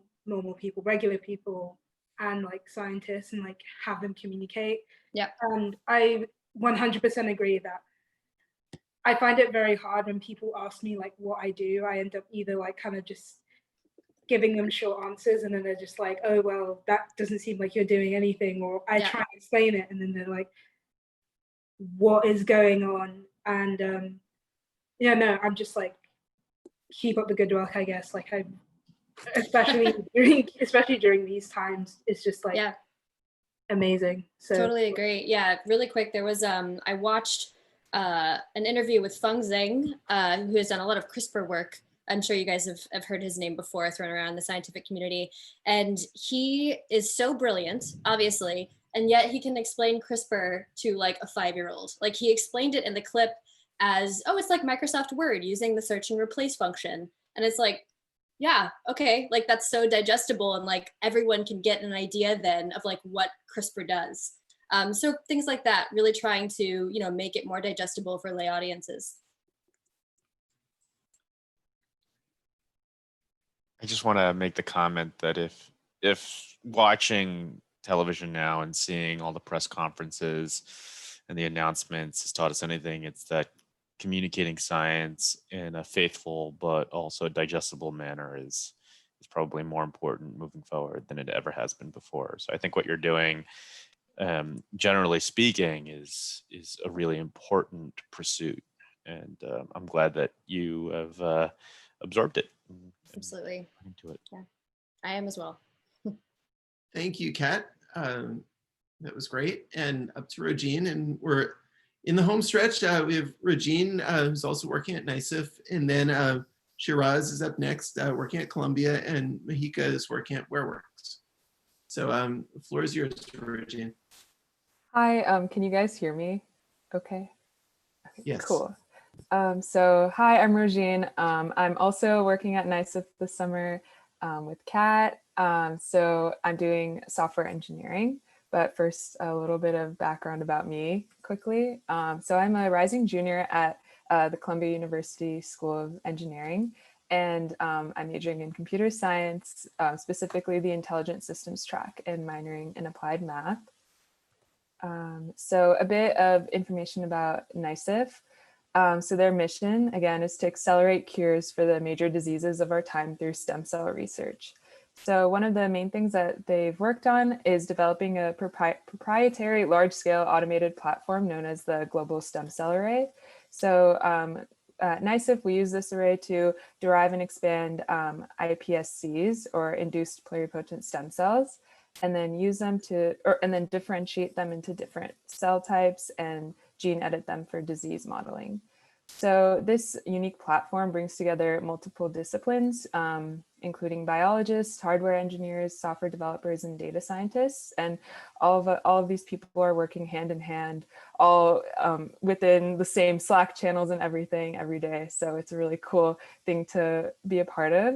people, regular people, and like scientists, and like have them communicate. Yeah. And I 100% agree that I find it very hard when people ask me like what I do. I end up either like kind of just giving them short answers, and then they're just like, oh, well, that doesn't seem like you're doing anything. Or I try and explain it, and then they're like, what is going on? And yeah, no, I'm just like, keep up the good work, I guess. Like, I, especially during these times, it's just like amazing. So totally agree. Yeah, really quick, there was I watched an interview with Feng Zheng, who has done a lot of CRISPR work. I'm sure you guys have heard his name before thrown around the scientific community. And he is so brilliant, obviously, and yet he can explain CRISPR to like a 5-year-old. Like he explained it in the clip as, oh, it's like Microsoft Word using the search and replace function. And it's like, yeah, okay, like that's so digestible, and like everyone can get an idea then of like what CRISPR does. So things like that, really trying to, you know, make it more digestible for lay audiences. I just want to make the comment that if watching television now and seeing all the press conferences and the announcements has taught us anything, it's that communicating science in a faithful but also digestible manner is probably more important moving forward than it ever has been before. So I think what you're doing, generally speaking, is a really important pursuit, and I'm glad that you have absorbed it. Absolutely. Into it. Yeah, I am as well. Thank you, Kat. That was great. And up to Regine, and we're in the home stretch. We have Regine, who's also working at NYCIF, and then Shiraz is up next, working at Columbia, and Mahika is working at WhereWorks. So the floor is yours, Regine. Hi, can you guys hear me? Okay. Yes. Cool. So hi, I'm Regine. I'm also working at NYCIF this summer with Kat. So I'm doing software engineering, but first a little bit of background about me quickly. So I'm a rising junior at the Columbia University School of Engineering, and I'm majoring in computer science, specifically the intelligent systems track, and minoring in applied math. So a bit of information about NYCIF. So their mission, again, is to accelerate cures for the major diseases of our time through stem cell research. So one of the main things that they've worked on is developing a proprietary large-scale automated platform known as the Global Stem Cell Array. So at NYCIF, we use this array to derive and expand iPSCs, or induced pluripotent stem cells, and then use them to, and then differentiate them into different cell types and gene edit them for disease modeling. So this unique platform brings together multiple disciplines, including biologists, hardware engineers, software developers, and data scientists. And all of these people are working hand in hand, all within the same Slack channels and everything every day. So it's a really cool thing to be a part of.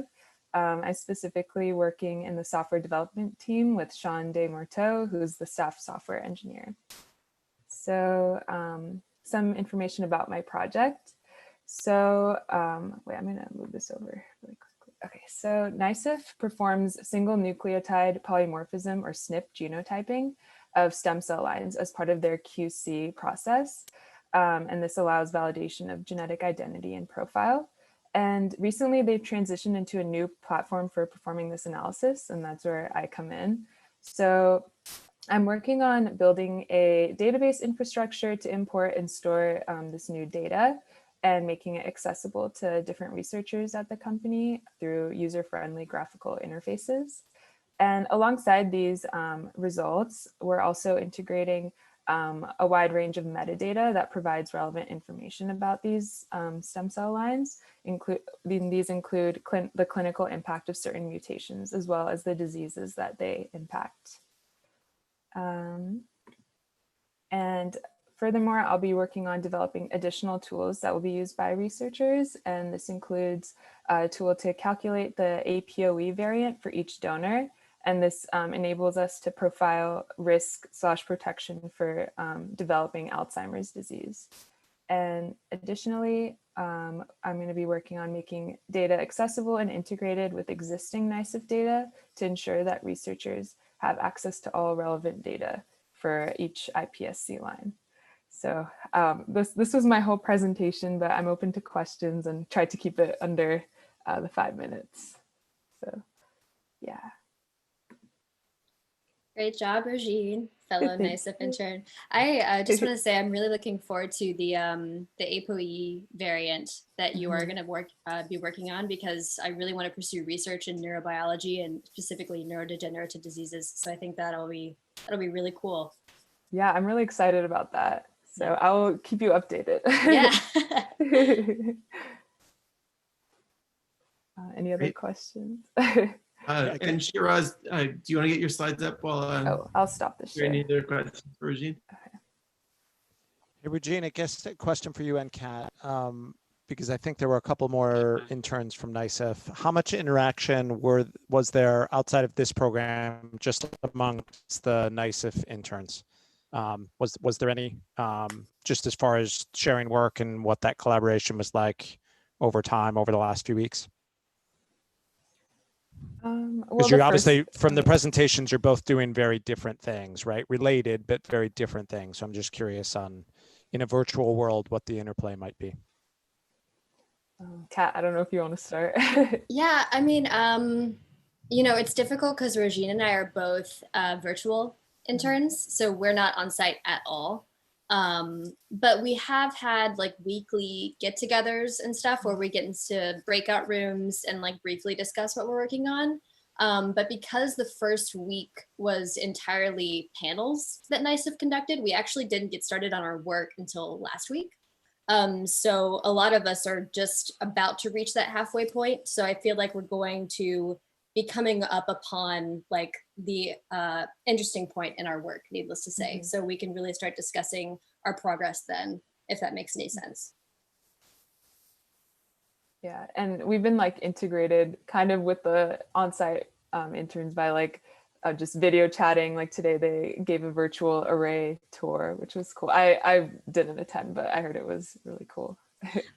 I'm specifically working in the software development team with Sean Desmorteaux, who's the staff software engineer. So some information about my project. So wait, I'm gonna move this over really quickly. Okay, so NYCIF performs single nucleotide polymorphism, or SNP genotyping of stem cell lines as part of their QC process. And this allows validation of genetic identity and profile. And recently they've transitioned into a new platform for performing this analysis, and that's where I come in. So I'm working on building a database infrastructure to import and store this new data, and making it accessible to different researchers at the company through user-friendly graphical interfaces. And alongside these results, we're also integrating a wide range of metadata that provides relevant information about these stem cell lines. These include the clinical impact of certain mutations, as well as the diseases that they impact. And furthermore, I'll be working on developing additional tools that will be used by researchers. And this includes a tool to calculate the APOE variant for each donor. And this enables us to profile risk/protection for developing Alzheimer's disease. And additionally, I'm going to be working on making data accessible and integrated with existing NYCIF data to ensure that researchers have access to all relevant data for each iPSC line. So this was my whole presentation, but I'm open to questions and try to keep it under the 5 minutes. So yeah. Great job, Regine, fellow NYCIF intern. I just want to say I'm really looking forward to the APOE variant that you are going to be working on, because I really want to pursue research in neurobiology and specifically neurodegenerative diseases. So I think that'll be really cool. Yeah, I'm really excited about that. So I will keep you updated. Yeah. Any other questions? And Shiraz, do you want to get your slides up while I'll stop the share. any other questions for Regine? Okay. Hey, Regine, I guess a question for you and Kat, because I think there were a couple more interns from NYCIF. How much interaction was there outside of this program, just amongst the NYCIF interns? Was there any, just as far as sharing work and what that collaboration was like over time, over the last few weeks? Because you're obviously, from the presentations, you're both doing very different things, right? Related, but very different things. So I'm just curious on, in a virtual world, what the interplay might be. Kat, I don't know if you want to start. Yeah, I mean, you know, it's difficult because Regine and I are both virtual interns, so we're not on site at all. But we have had like weekly get-togethers and stuff where we get into breakout rooms and like briefly discuss what we're working on. But because the first week was entirely panels that NYCIF conducted, we actually didn't get started on our work until last week. So a lot of us are just about to reach that halfway point. So I feel like we're going to be coming up upon like the interesting point in our work, needless to say. So we can really start discussing our progress then, if that makes any sense. Yeah, and we've been like integrated kind of with the on-site interns by like just video chatting. Like today they gave a virtual array tour, which was cool. I didn't attend, but I heard it was really cool.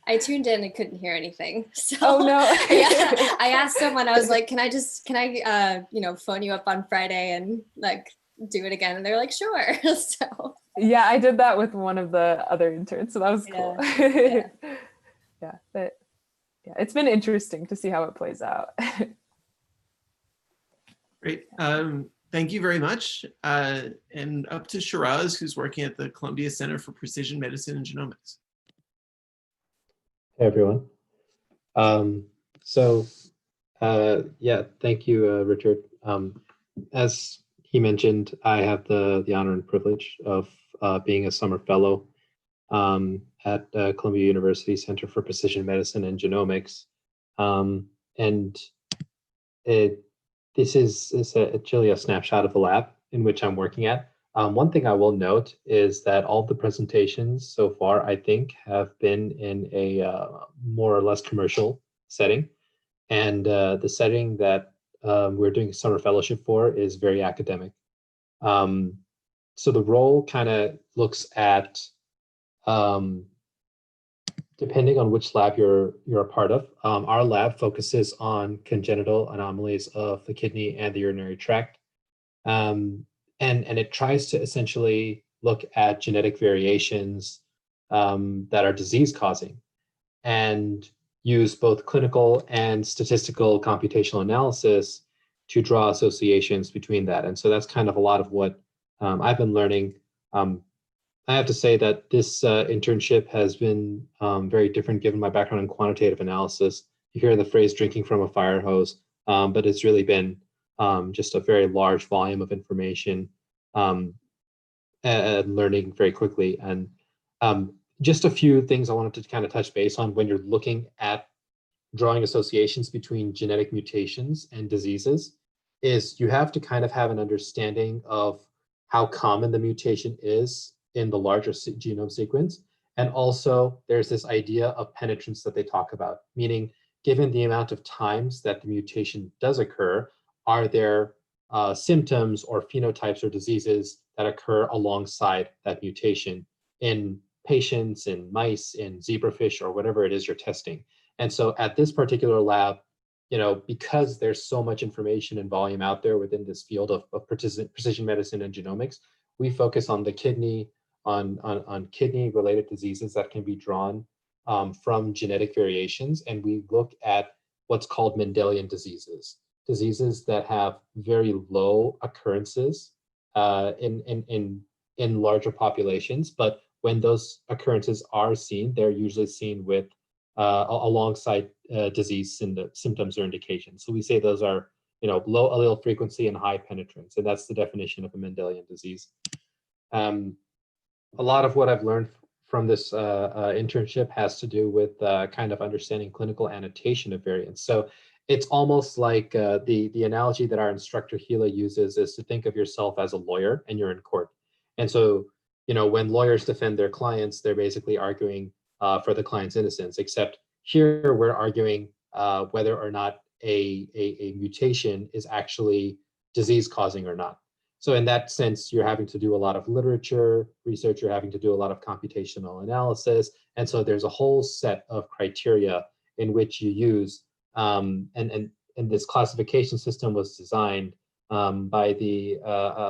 I tuned in and couldn't hear anything. So oh no. Yeah, I asked someone, I was like, can I you know, phone you up on Friday and like do it again? And they're like, sure. So yeah, I did that with one of the other interns, so that was cool. Yeah. Yeah, but yeah, it's been interesting to see how it plays out. Great. Thank you very much. And up to Shiraz, who's working at the Columbia Center for Precision Medicine and Genomics. Hey, everyone. Yeah, thank you, Richard. As he mentioned, I have the honor and privilege of being a summer fellow at Columbia University Center for Precision Medicine and Genomics. This is actually a snapshot of the lab in which I'm working at. One thing I will note is that all the presentations so far, I think, have been in a more or less commercial setting. And the setting that we're doing summer fellowship for is very academic. So the role kind of looks at, depending on which lab you're a part of, our lab focuses on congenital anomalies of the kidney and the urinary tract. And it tries to essentially look at genetic variations that are disease causing and use both clinical and statistical computational analysis to draw associations between that. And so that's kind of a lot of what I've been learning. I have to say that this internship has been very different given my background in quantitative analysis. You hear the phrase drinking from a fire hose, but it's really been just a very large volume of information and learning very quickly. And just a few things I wanted to kind of touch base on when you're looking at drawing associations between genetic mutations and diseases is you have to kind of have an understanding of how common the mutation is in the larger genome sequence. And also there's this idea of penetrance that they talk about, meaning given the amount of times that the mutation does occur, are there symptoms or phenotypes or diseases that occur alongside that mutation in patients, in mice, in zebrafish, or whatever it is you're testing. And so at this particular lab, you know, because there's so much information and volume out there within this field of precision medicine and genomics, we focus on the kidney, on kidney-related diseases that can be drawn from genetic variations. And we look at what's called Mendelian diseases, diseases that have very low occurrences in larger populations, but when those occurrences are seen, they're usually seen with alongside disease symptoms or indications. So we say those are, you know, low allele frequency and high penetrance, and that's the definition of a Mendelian disease. A lot of what I've learned from this internship has to do with kind of understanding clinical annotation of variants. So it's almost like the analogy that our instructor Hila uses is to think of yourself as a lawyer and you're in court. And so, when lawyers defend their clients, they're basically arguing for the client's innocence, except here we're arguing whether or not a mutation is actually disease causing or not. So in that sense, you're having to do a lot of literature research, you're having to do a lot of computational analysis. And so there's a whole set of criteria in which you use, and this classification system was designed by the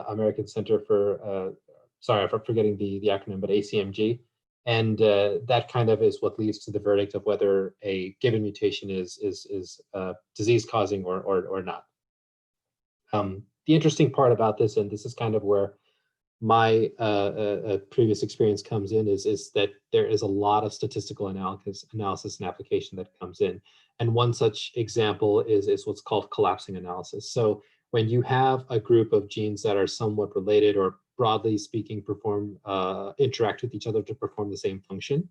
American Center for, sorry, I'm forgetting the acronym, but ACMG. And that kind of is what leads to the verdict of whether a given mutation is disease causing or not. The interesting part about this, and this is kind of where my previous experience comes in, is that there is a lot of statistical analysis and application that comes in. And one such example is what's called collapsing analysis. So when you have a group of genes that are somewhat related or broadly speaking interact with each other to perform the same function,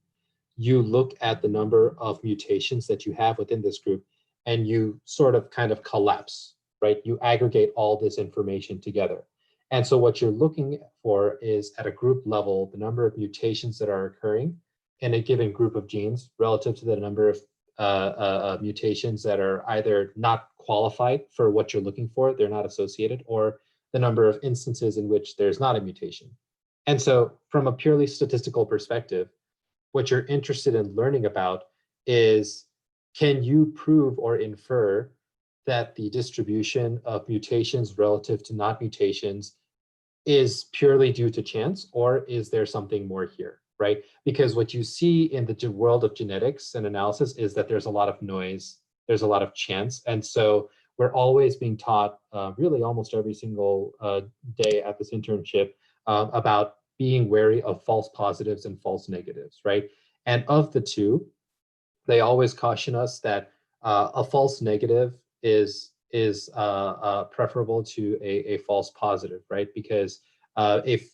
you look at the number of mutations that you have within this group and you sort of kind of collapse, right? You aggregate all this information together. And so what you're looking for is at a group level, the number of mutations that are occurring in a given group of genes relative to the number of mutations that are either not qualified for what you're looking for, they're not associated, or the number of instances in which there's not a mutation. And so from a purely statistical perspective, what you're interested in learning about is, can you prove or infer that the distribution of mutations relative to not mutations is purely due to chance, or is there something more here, right? Because what you see in the world of genetics and analysis is that there's a lot of noise, there's a lot of chance. And so we're always being taught, really almost every single day at this internship, about being wary of false positives and false negatives, right? And of the two, they always caution us that a false negative is preferable to a false positive, right? Because if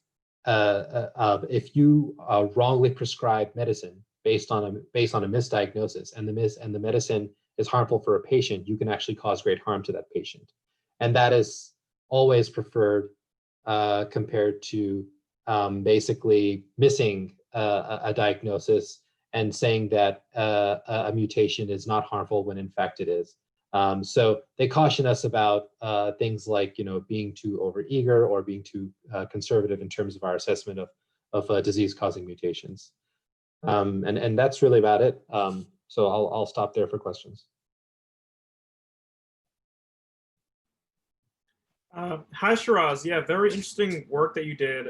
you wrongly prescribe medicine based on a misdiagnosis, and the medicine is harmful for a patient, you can actually cause great harm to that patient, and that is always preferred compared to basically missing a diagnosis and saying that a mutation is not harmful when in fact it is. So they caution us about things like, being too overeager or being too conservative in terms of our assessment of disease-causing mutations. And that's really about it. So I'll stop there for questions. Hi, Shiraz. Yeah, very interesting work that you did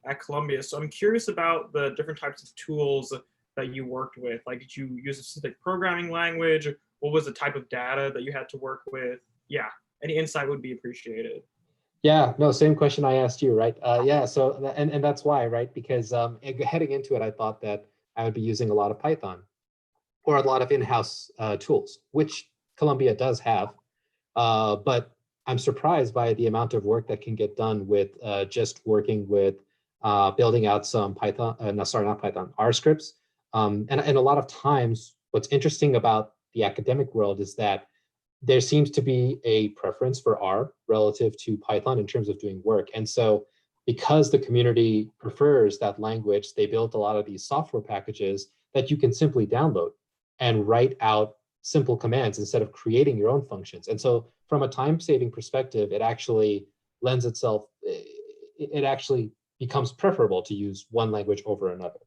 at Columbia. So I'm curious about the different types of tools that you worked with. Like, did you use a specific programming language? What was the type of data that you had to work with? Yeah, any insight would be appreciated. Yeah, no, same question I asked you, right? Yeah, so, and that's why, right? Because heading into it, I thought that I would be using a lot of Python or a lot of in-house tools, which Columbia does have. But I'm surprised by the amount of work that can get done with just working with building out some Python, R scripts. And a lot of times, what's interesting about the academic world is that there seems to be a preference for R relative to Python in terms of doing work. And so because the community prefers that language, they built a lot of these software packages that you can simply download and write out simple commands instead of creating your own functions. And so from a time-saving perspective, it actually lends itself, it actually becomes preferable to use one language over another.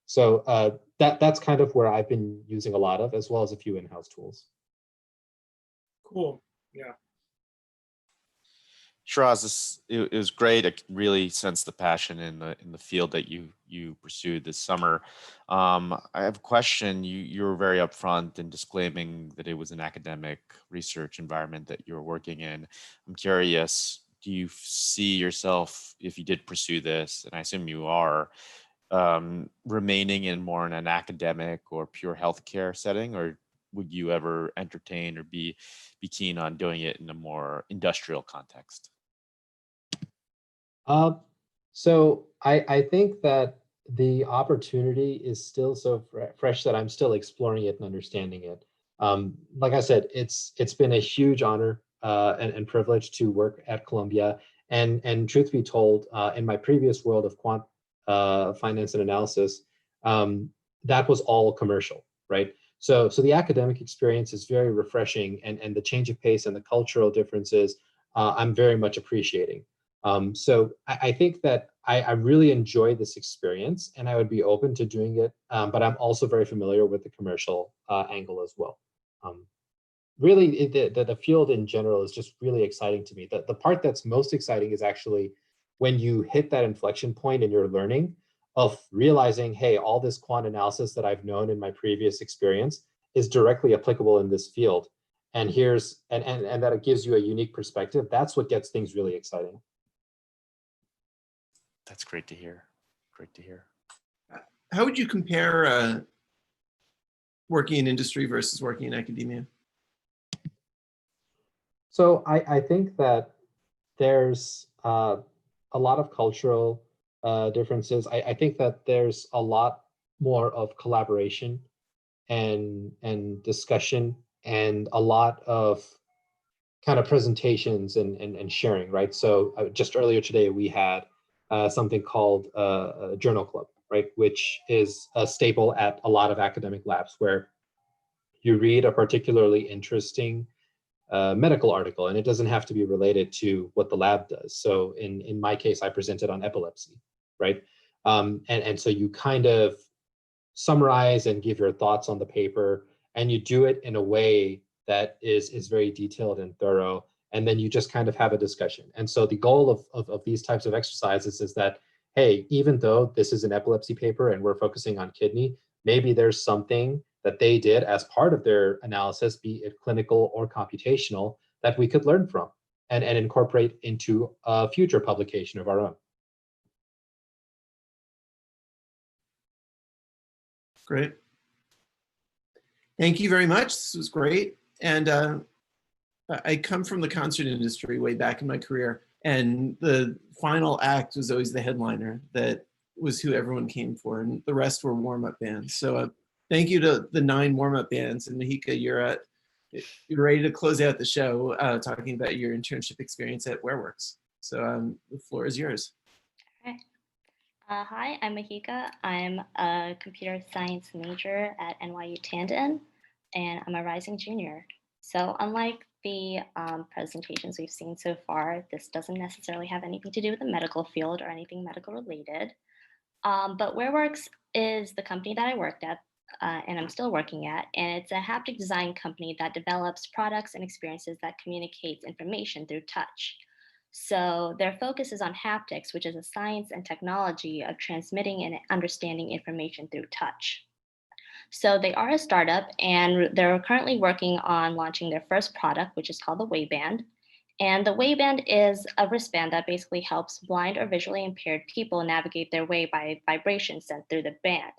So that's kind of where I've been using a lot of, as well as a few in-house tools. Cool. Yeah. Shiraz, it was great. I could really sense the passion in the field that you pursued this summer. I have a question. You were very upfront in disclaiming that it was an academic research environment that you were working in. I'm curious, do you see yourself, if you did pursue this, and I assume you are, remaining in more in an academic or pure healthcare setting, or would you ever entertain or be keen on doing it in a more industrial context? So I think that the opportunity is still so fresh that I'm still exploring it and understanding it. Like I said, it's been a huge honor and privilege to work at Columbia. And truth be told, in my previous world of quant finance and analysis, that was all commercial, right? So the academic experience is very refreshing, and the change of pace and the cultural differences, I'm very much appreciating. So I think that I really enjoy this experience, and I would be open to doing it, but I'm also very familiar with the commercial angle as well. Really, the field in general is just really exciting to me. The part that's most exciting is actually when you hit that inflection point in your learning of realizing, hey, all this quant analysis that I've known in my previous experience is directly applicable in this field. And and that it gives you a unique perspective. That's what gets things really exciting. That's great to hear. Great to hear. How would you compare working in industry versus working in academia? So I think that there's a lot of cultural differences. I think that there's a lot more of collaboration and discussion, and a lot of kind of presentations and sharing, right? So just earlier today, we had something called a journal club, right? Which is a staple at a lot of academic labs, where you read a particularly interesting medical article, and it doesn't have to be related to what the lab does. So in my case, I presented on epilepsy, right? And so you kind of summarize and give your thoughts on the paper, and you do it in a way that is very detailed and thorough, and then you just kind of have a discussion. And so the goal of these types of exercises is that, hey, even though this is an epilepsy paper and we're focusing on kidney, maybe there's something that they did as part of their analysis, be it clinical or computational, that we could learn from and incorporate into a future publication of our own. Great. Thank you very much. This was great. And I come from the concert industry way back in my career, and the final act was always the headliner. That was who everyone came for, and the rest were warm-up bands. So thank you to the 9 warm-up bands. And Mahika, you're ready to close out the show talking about your internship experience at WareWorks. So the floor is yours. Okay. Hi, I'm Mahika. I'm a computer science major at NYU Tandon, and I'm a rising junior. So unlike the presentations we've seen so far, this doesn't necessarily have anything to do with the medical field or anything medical related. But WareWorks is the company that I worked at and I'm still working at, and it's a haptic design company that develops products and experiences that communicates information through touch. So their focus is on haptics, which is a science and technology of transmitting and understanding information through touch. So they are a startup, and they're currently working on launching their first product, which is called the Wayband. And the Wayband is a wristband that basically helps blind or visually impaired people navigate their way by vibrations sent through the band.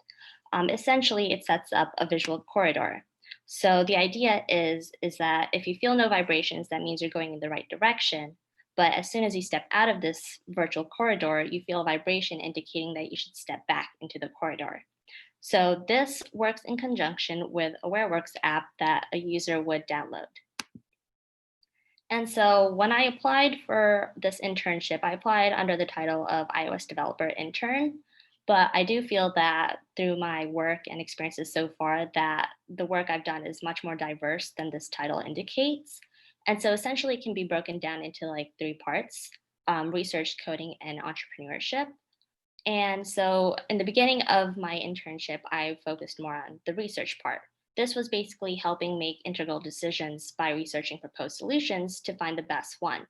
Essentially, it sets up a visual corridor. So the idea is that if you feel no vibrations, that means you're going in the right direction. But as soon as you step out of this virtual corridor, you feel a vibration indicating that you should step back into the corridor. So this works in conjunction with a WareWorks app that a user would download. And so when I applied for this internship, I applied under the title of iOS Developer Intern. But I do feel that through my work and experiences so far, that the work I've done is much more diverse than this title indicates. And so essentially it can be broken down into like 3 parts: research, coding, and entrepreneurship. And so in the beginning of my internship, I focused more on the research part. This was basically helping make integral decisions by researching proposed solutions to find the best one.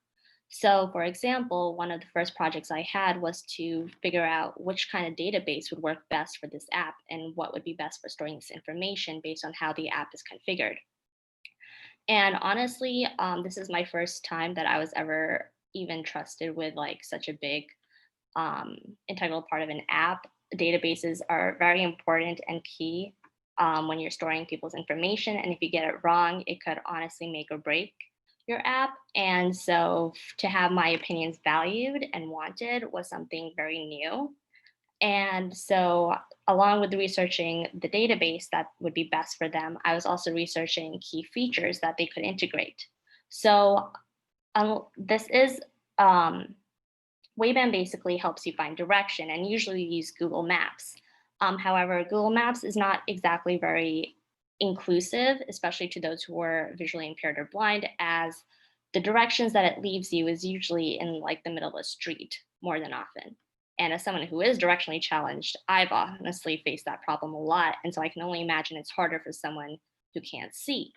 So for example, one of the first projects I had was to figure out which kind of database would work best for this app and what would be best for storing this information based on how the app is configured. And honestly, this is my first time that I was ever even trusted with like such a big integral part of an app. Databases are very important and key when you're storing people's information. And if you get it wrong, it could honestly make or break your app. And so to have my opinions valued and wanted was something very new. And so along with researching the database that would be best for them, I was also researching key features that they could integrate. So this is, Wayband basically helps you find direction, and usually you use Google Maps. However, Google Maps is not exactly very inclusive, especially to those who are visually impaired or blind, as the directions that it leaves you is usually in like the middle of a street more than often. And as someone who is directionally challenged, I've honestly faced that problem a lot. And so I can only imagine it's harder for someone who can't see.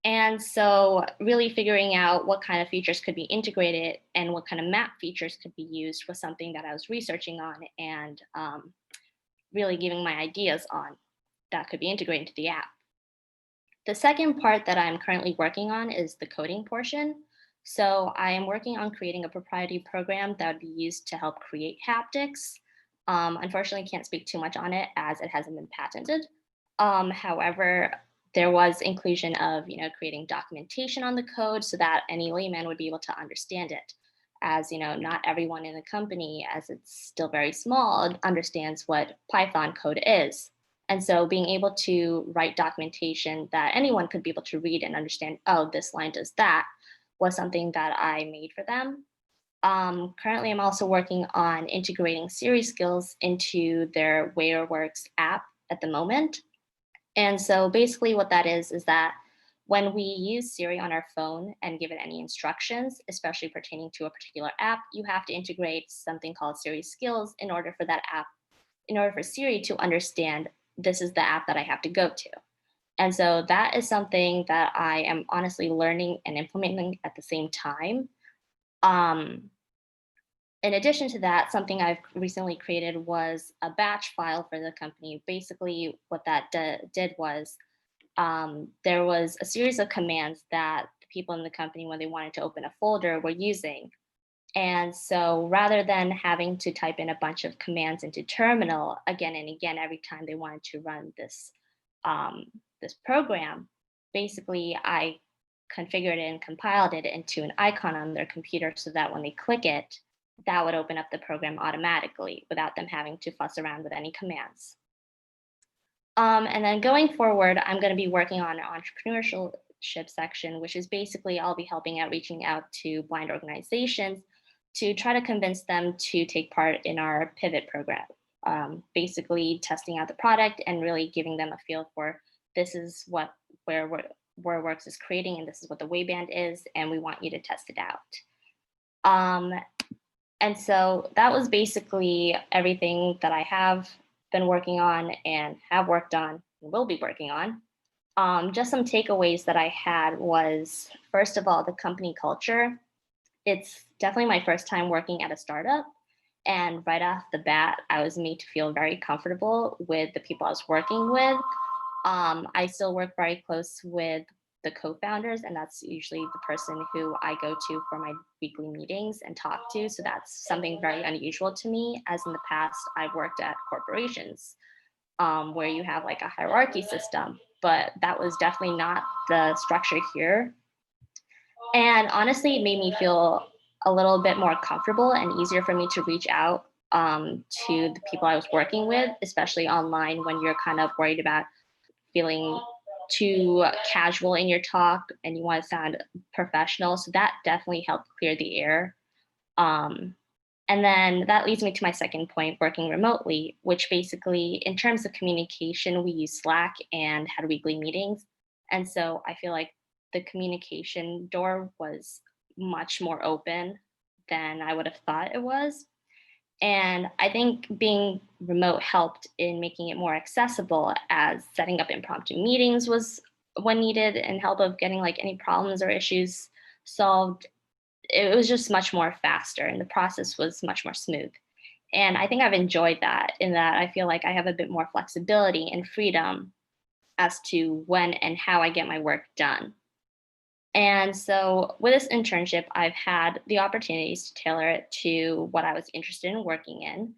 And so really figuring out what kind of features could be integrated and what kind of map features could be used was something that I was researching on and really giving my ideas on that could be integrated into the app. The second part that I'm currently working on is the coding portion. So I am working on creating a proprietary program that would be used to help create haptics. Unfortunately, I can't speak too much on it as it hasn't been patented. However, there was inclusion of creating documentation on the code so that any layman would be able to understand it. As not everyone in the company, as it's still very small, understands what Python code is. And so being able to write documentation that anyone could be able to read and understand, oh, this line does that, was something that I made for them. Currently, I'm also working on integrating Siri skills into their WhereWorks app at the moment. And so basically what that is that when we use Siri on our phone and give it any instructions, especially pertaining to a particular app, you have to integrate something called Siri skills in order for that app, in order for Siri to understand this is the app that I have to go to. And so that is something that I am honestly learning and implementing at the same time. In addition to that, something I've recently created was a batch file for the company. Basically, what that did was there was a series of commands that the people in the company, when they wanted to open a folder, were using. And so rather than having to type in a bunch of commands into terminal again and again every time they wanted to run this, this program, basically I configured it and compiled it into an icon on their computer so that when they click it, that would open up the program automatically without them having to fuss around with any commands. And then going forward, I'm going to be working on an entrepreneurship section, which is basically I'll be helping out, reaching out to blind organizations to try to convince them to take part in our pivot program. Basically testing out the product and really giving them a feel for this is what WhereWorks is creating and this is what the Wayband is, and we want you to test it out. And so that was basically everything that I have been working on and have worked on and will be working on. Just some takeaways that I had was, first of all, the company culture. It's definitely my first time working at a startup. And right off the bat, I was made to feel very comfortable with the people I was working with. I still work very close with the co-founders, and that's usually the person who I go to for my weekly meetings and talk to. So that's something very unusual to me, as in the past I've worked at corporations where you have like a hierarchy system, but that was definitely not the structure here. And honestly, it made me feel a little bit more comfortable and easier for me to reach out to the people I was working with, especially online when you're kind of worried about feeling too casual in your talk and you want to sound professional. So that definitely helped clear the air. And then that leads me to my second point, working remotely, which basically in terms of communication, we use Slack and had weekly meetings. And so I feel like the communication door was much more open than I would have thought it was. And I think being remote helped in making it more accessible, as setting up impromptu meetings was when needed and help of getting like any problems or issues solved. It was just much more faster and the process was much more smooth. And I think I've enjoyed that, in that I feel like I have a bit more flexibility and freedom as to when and how I get my work done. And so with this internship, I've had the opportunities to tailor it to what I was interested in working in.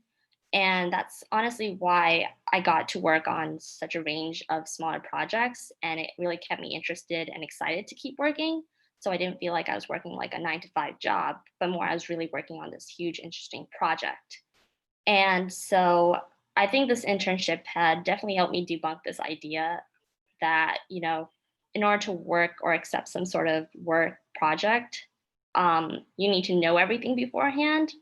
And that's honestly why I got to work on such a range of smaller projects. And it really kept me interested and excited to keep working. So I didn't feel like I was working like a 9-to-5 job, but more I was really working on this huge, interesting project. And so I think this internship had definitely helped me debunk this idea that, you know, in order to work or accept some sort of work project, you need to know everything beforehand.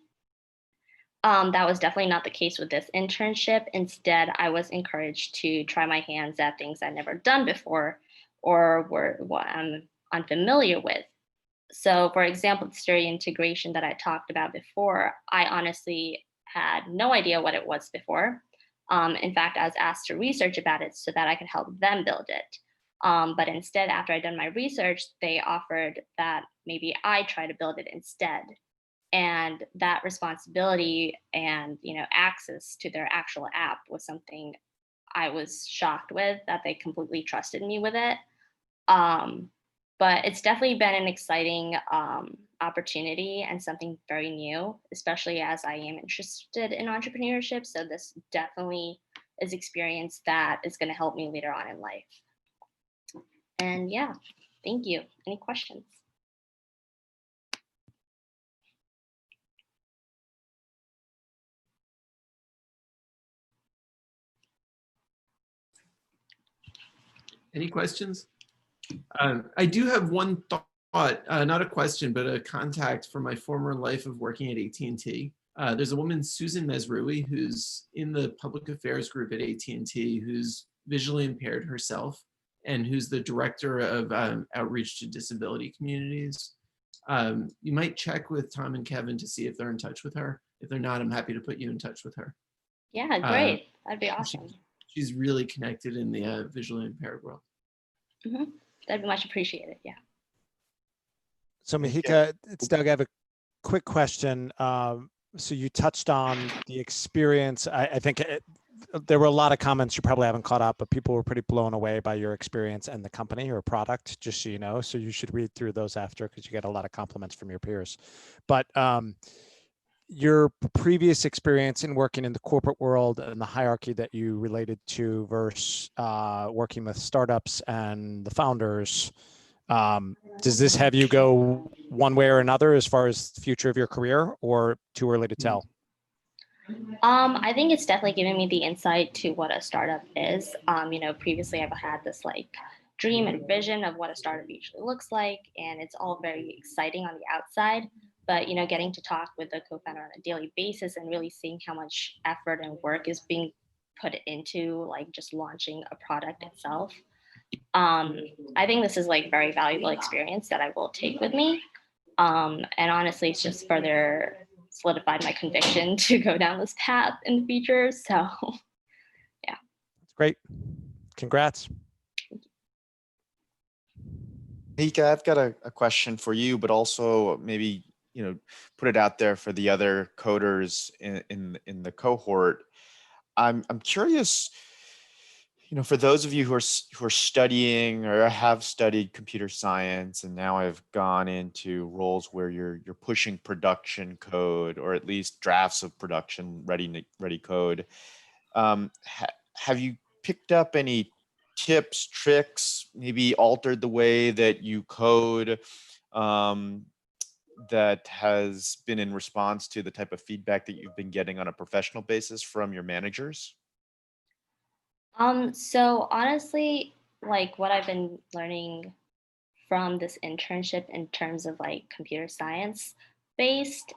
That was definitely not the case with this internship. Instead, I was encouraged to try my hands at things I'd never done before or were what I'm unfamiliar with. So for example, the stereo integration that I talked about before, I honestly had no idea what it was before. In fact, I was asked to research about it so that I could help them build it. But instead, after I'd done my research, they offered that maybe I try to build it instead. And that responsibility and, you know, access to their actual app was something I was shocked with, that they completely trusted me with it. But it's definitely been an exciting opportunity and something very new, especially as I am interested in entrepreneurship. So this definitely is experience that is going to help me later on in life. And yeah, thank you. Any questions? Any questions? I do have one thought, not a question, but a contact from my former life of working at AT&T. There's a woman, Susan Mesrui, who's in the public affairs group at AT&T, who's visually impaired herself, and who's the director of outreach to disability communities. You might check with Tom and Kevin to see if they're in touch with her. If they're not, I'm happy to put you in touch with her. Yeah, great. That'd be awesome. She's really connected in the visually impaired world. Mm-hmm. That'd be much appreciated. Yeah. So Mahika, it's Doug. I have a quick question. So you touched on the experience. I think there were a lot of comments you probably haven't caught up, but people were pretty blown away by your experience and the company or product, just so you know. So you should read through those after, because you get a lot of compliments from your peers. But your previous experience in working in the corporate world and the hierarchy that you related to versus working with startups and the founders, does this have you go one way or another as far as the future of your career, or too early to tell? I think it's definitely given me the insight to what a startup is. You know, previously I've had this like dream and vision of what a startup usually looks like, and it's all very exciting on the outside. But, you know, getting to talk with the co-founder on a daily basis and really seeing how much effort and work is being put into like just launching a product itself. I think this is like very valuable experience that I will take with me. And honestly, it's just further solidified my conviction to go down this path in the future. So, yeah. That's great. Congrats. Mahika, I've got a question for you, but also maybe, you know, put it out there for the other coders in the cohort. I'm curious, you know, for those of you who are studying or have studied computer science and now have gone into roles where you're pushing production code, or at least drafts of production ready code, have you picked up any tips, tricks, maybe altered the way that you code, that has been in response to the type of feedback that you've been getting on a professional basis from your managers? So honestly, like what I've been learning from this internship in terms of like computer science based,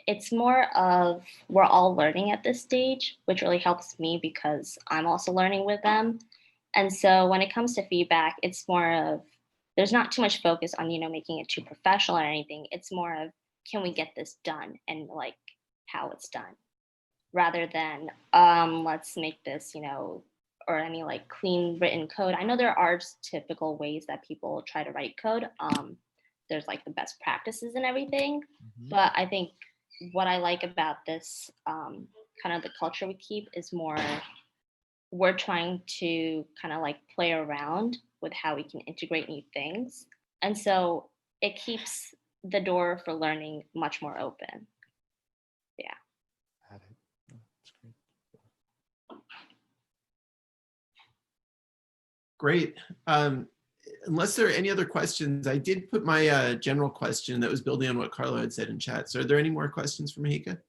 it's more of we're all learning at this stage, which really helps me because I'm also learning with them. And so when it comes to feedback, it's more of there's not too much focus on, you know, making it too professional or anything. It's more of, can we get this done and like how it's done, rather than let's make this, you know, or any like clean written code. I know there are typical ways that people try to write code. There's like the best practices and everything, but I think what I like about this kind of the culture we keep is more we're trying to kind of like play around with how we can integrate new things. And so it keeps the door for learning much more open. Yeah. Great. Unless there are any other questions, I did put my general question that was building on what Carlo had said in chat. So are there any more questions for Mahika?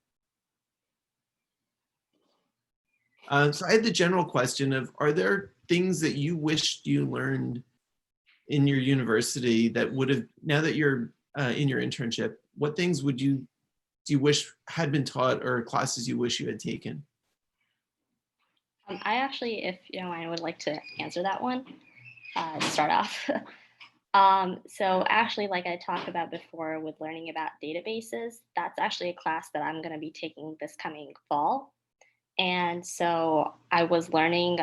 So I had the general question of, are there things that you wished you learned in your university that would have, now that you're in your internship, what things do you wish had been taught, or classes you wish you had taken? I actually, if you don't mind, would like to answer that one to start off. So actually, like I talked about before with learning about databases, that's actually a class that I'm going to be taking this coming fall. And so I was learning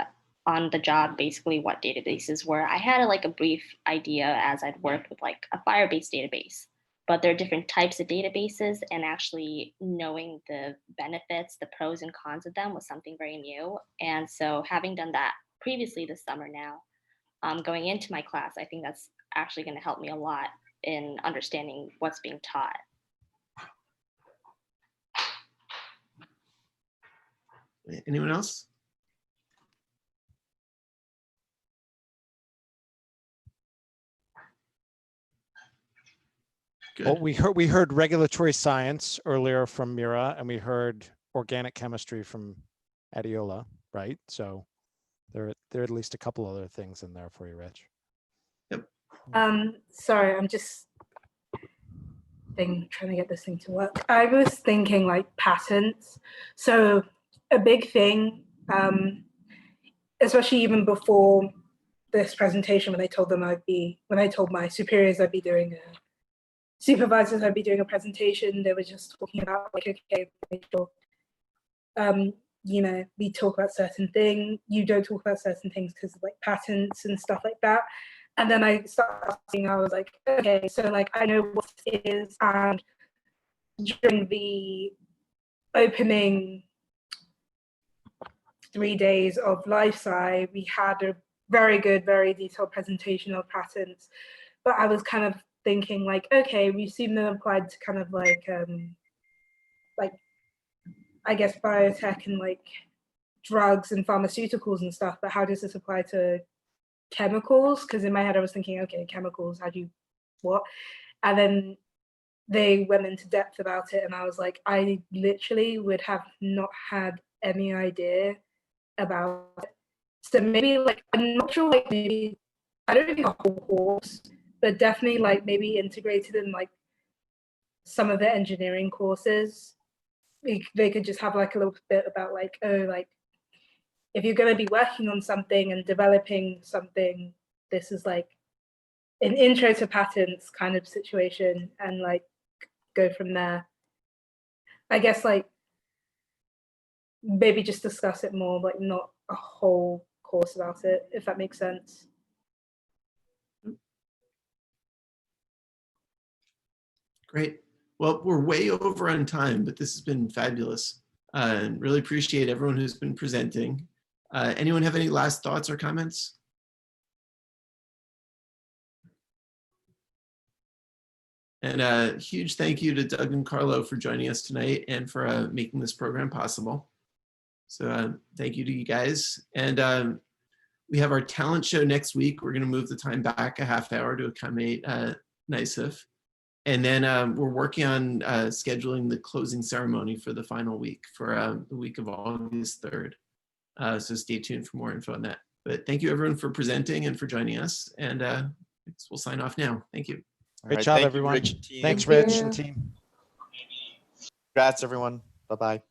on the job basically what databases were. I had a brief idea as I'd worked with like a Firebase database, but there are different types of databases, and actually knowing the benefits, the pros and cons of them was something very new. And so having done that previously this summer now, going into my class, I think that's actually going to help me a lot in understanding what's being taught. Anyone else? Good. Well, we heard regulatory science earlier from Mira, and we heard organic chemistry from Adiola, right? So there are at least a couple other things in there for you, Rich. Yep. Sorry, I'm just trying to get this thing to work. I was thinking like patents. So a big thing, especially even before this presentation, when I told my superiors I'd be doing supervisors I'd be doing a presentation, they were just talking about like, okay, we talk about certain things, you don't talk about certain things because of like patents and stuff like that. And then I started asking, I was like, okay, so like I know what it is. And during the opening 3 days of LifeSci, we had a very good, very detailed presentation of patents. But I was kind of thinking like, okay, we've seen them applied to kind of like I guess biotech and like drugs and pharmaceuticals and stuff, but how does this apply to chemicals? Because in my head I was thinking, okay, chemicals, how do you what? And then they went into depth about it, and I was like, I literally would have not had any idea about it. So maybe like, I'm not sure, like maybe I don't think a whole course, but definitely like maybe integrated in like some of the engineering courses. They could just have like a little bit about like, oh, like if you're going to be working on something and developing something, this is like an intro to patents kind of situation, and like go from there. I guess like maybe just discuss it more, like not a whole course about it, if that makes sense. Great. Well, we're way over on time, but this has been fabulous. And really appreciate everyone who's been presenting. Anyone have any last thoughts or comments? And a huge thank you to Doug and Carlo for joining us tonight and for making this program possible. So thank you to you guys. And we have our talent show next week. We're going to move the time back a half hour to accommodate NYCIF. And then we're working on scheduling the closing ceremony for the final week, for the week of August 3rd. So stay tuned for more info on that. But thank you everyone for presenting and for joining us. And we'll sign off now. Thank you. Great job, everyone. Thanks, Rich and team. Congrats, everyone. Bye-bye.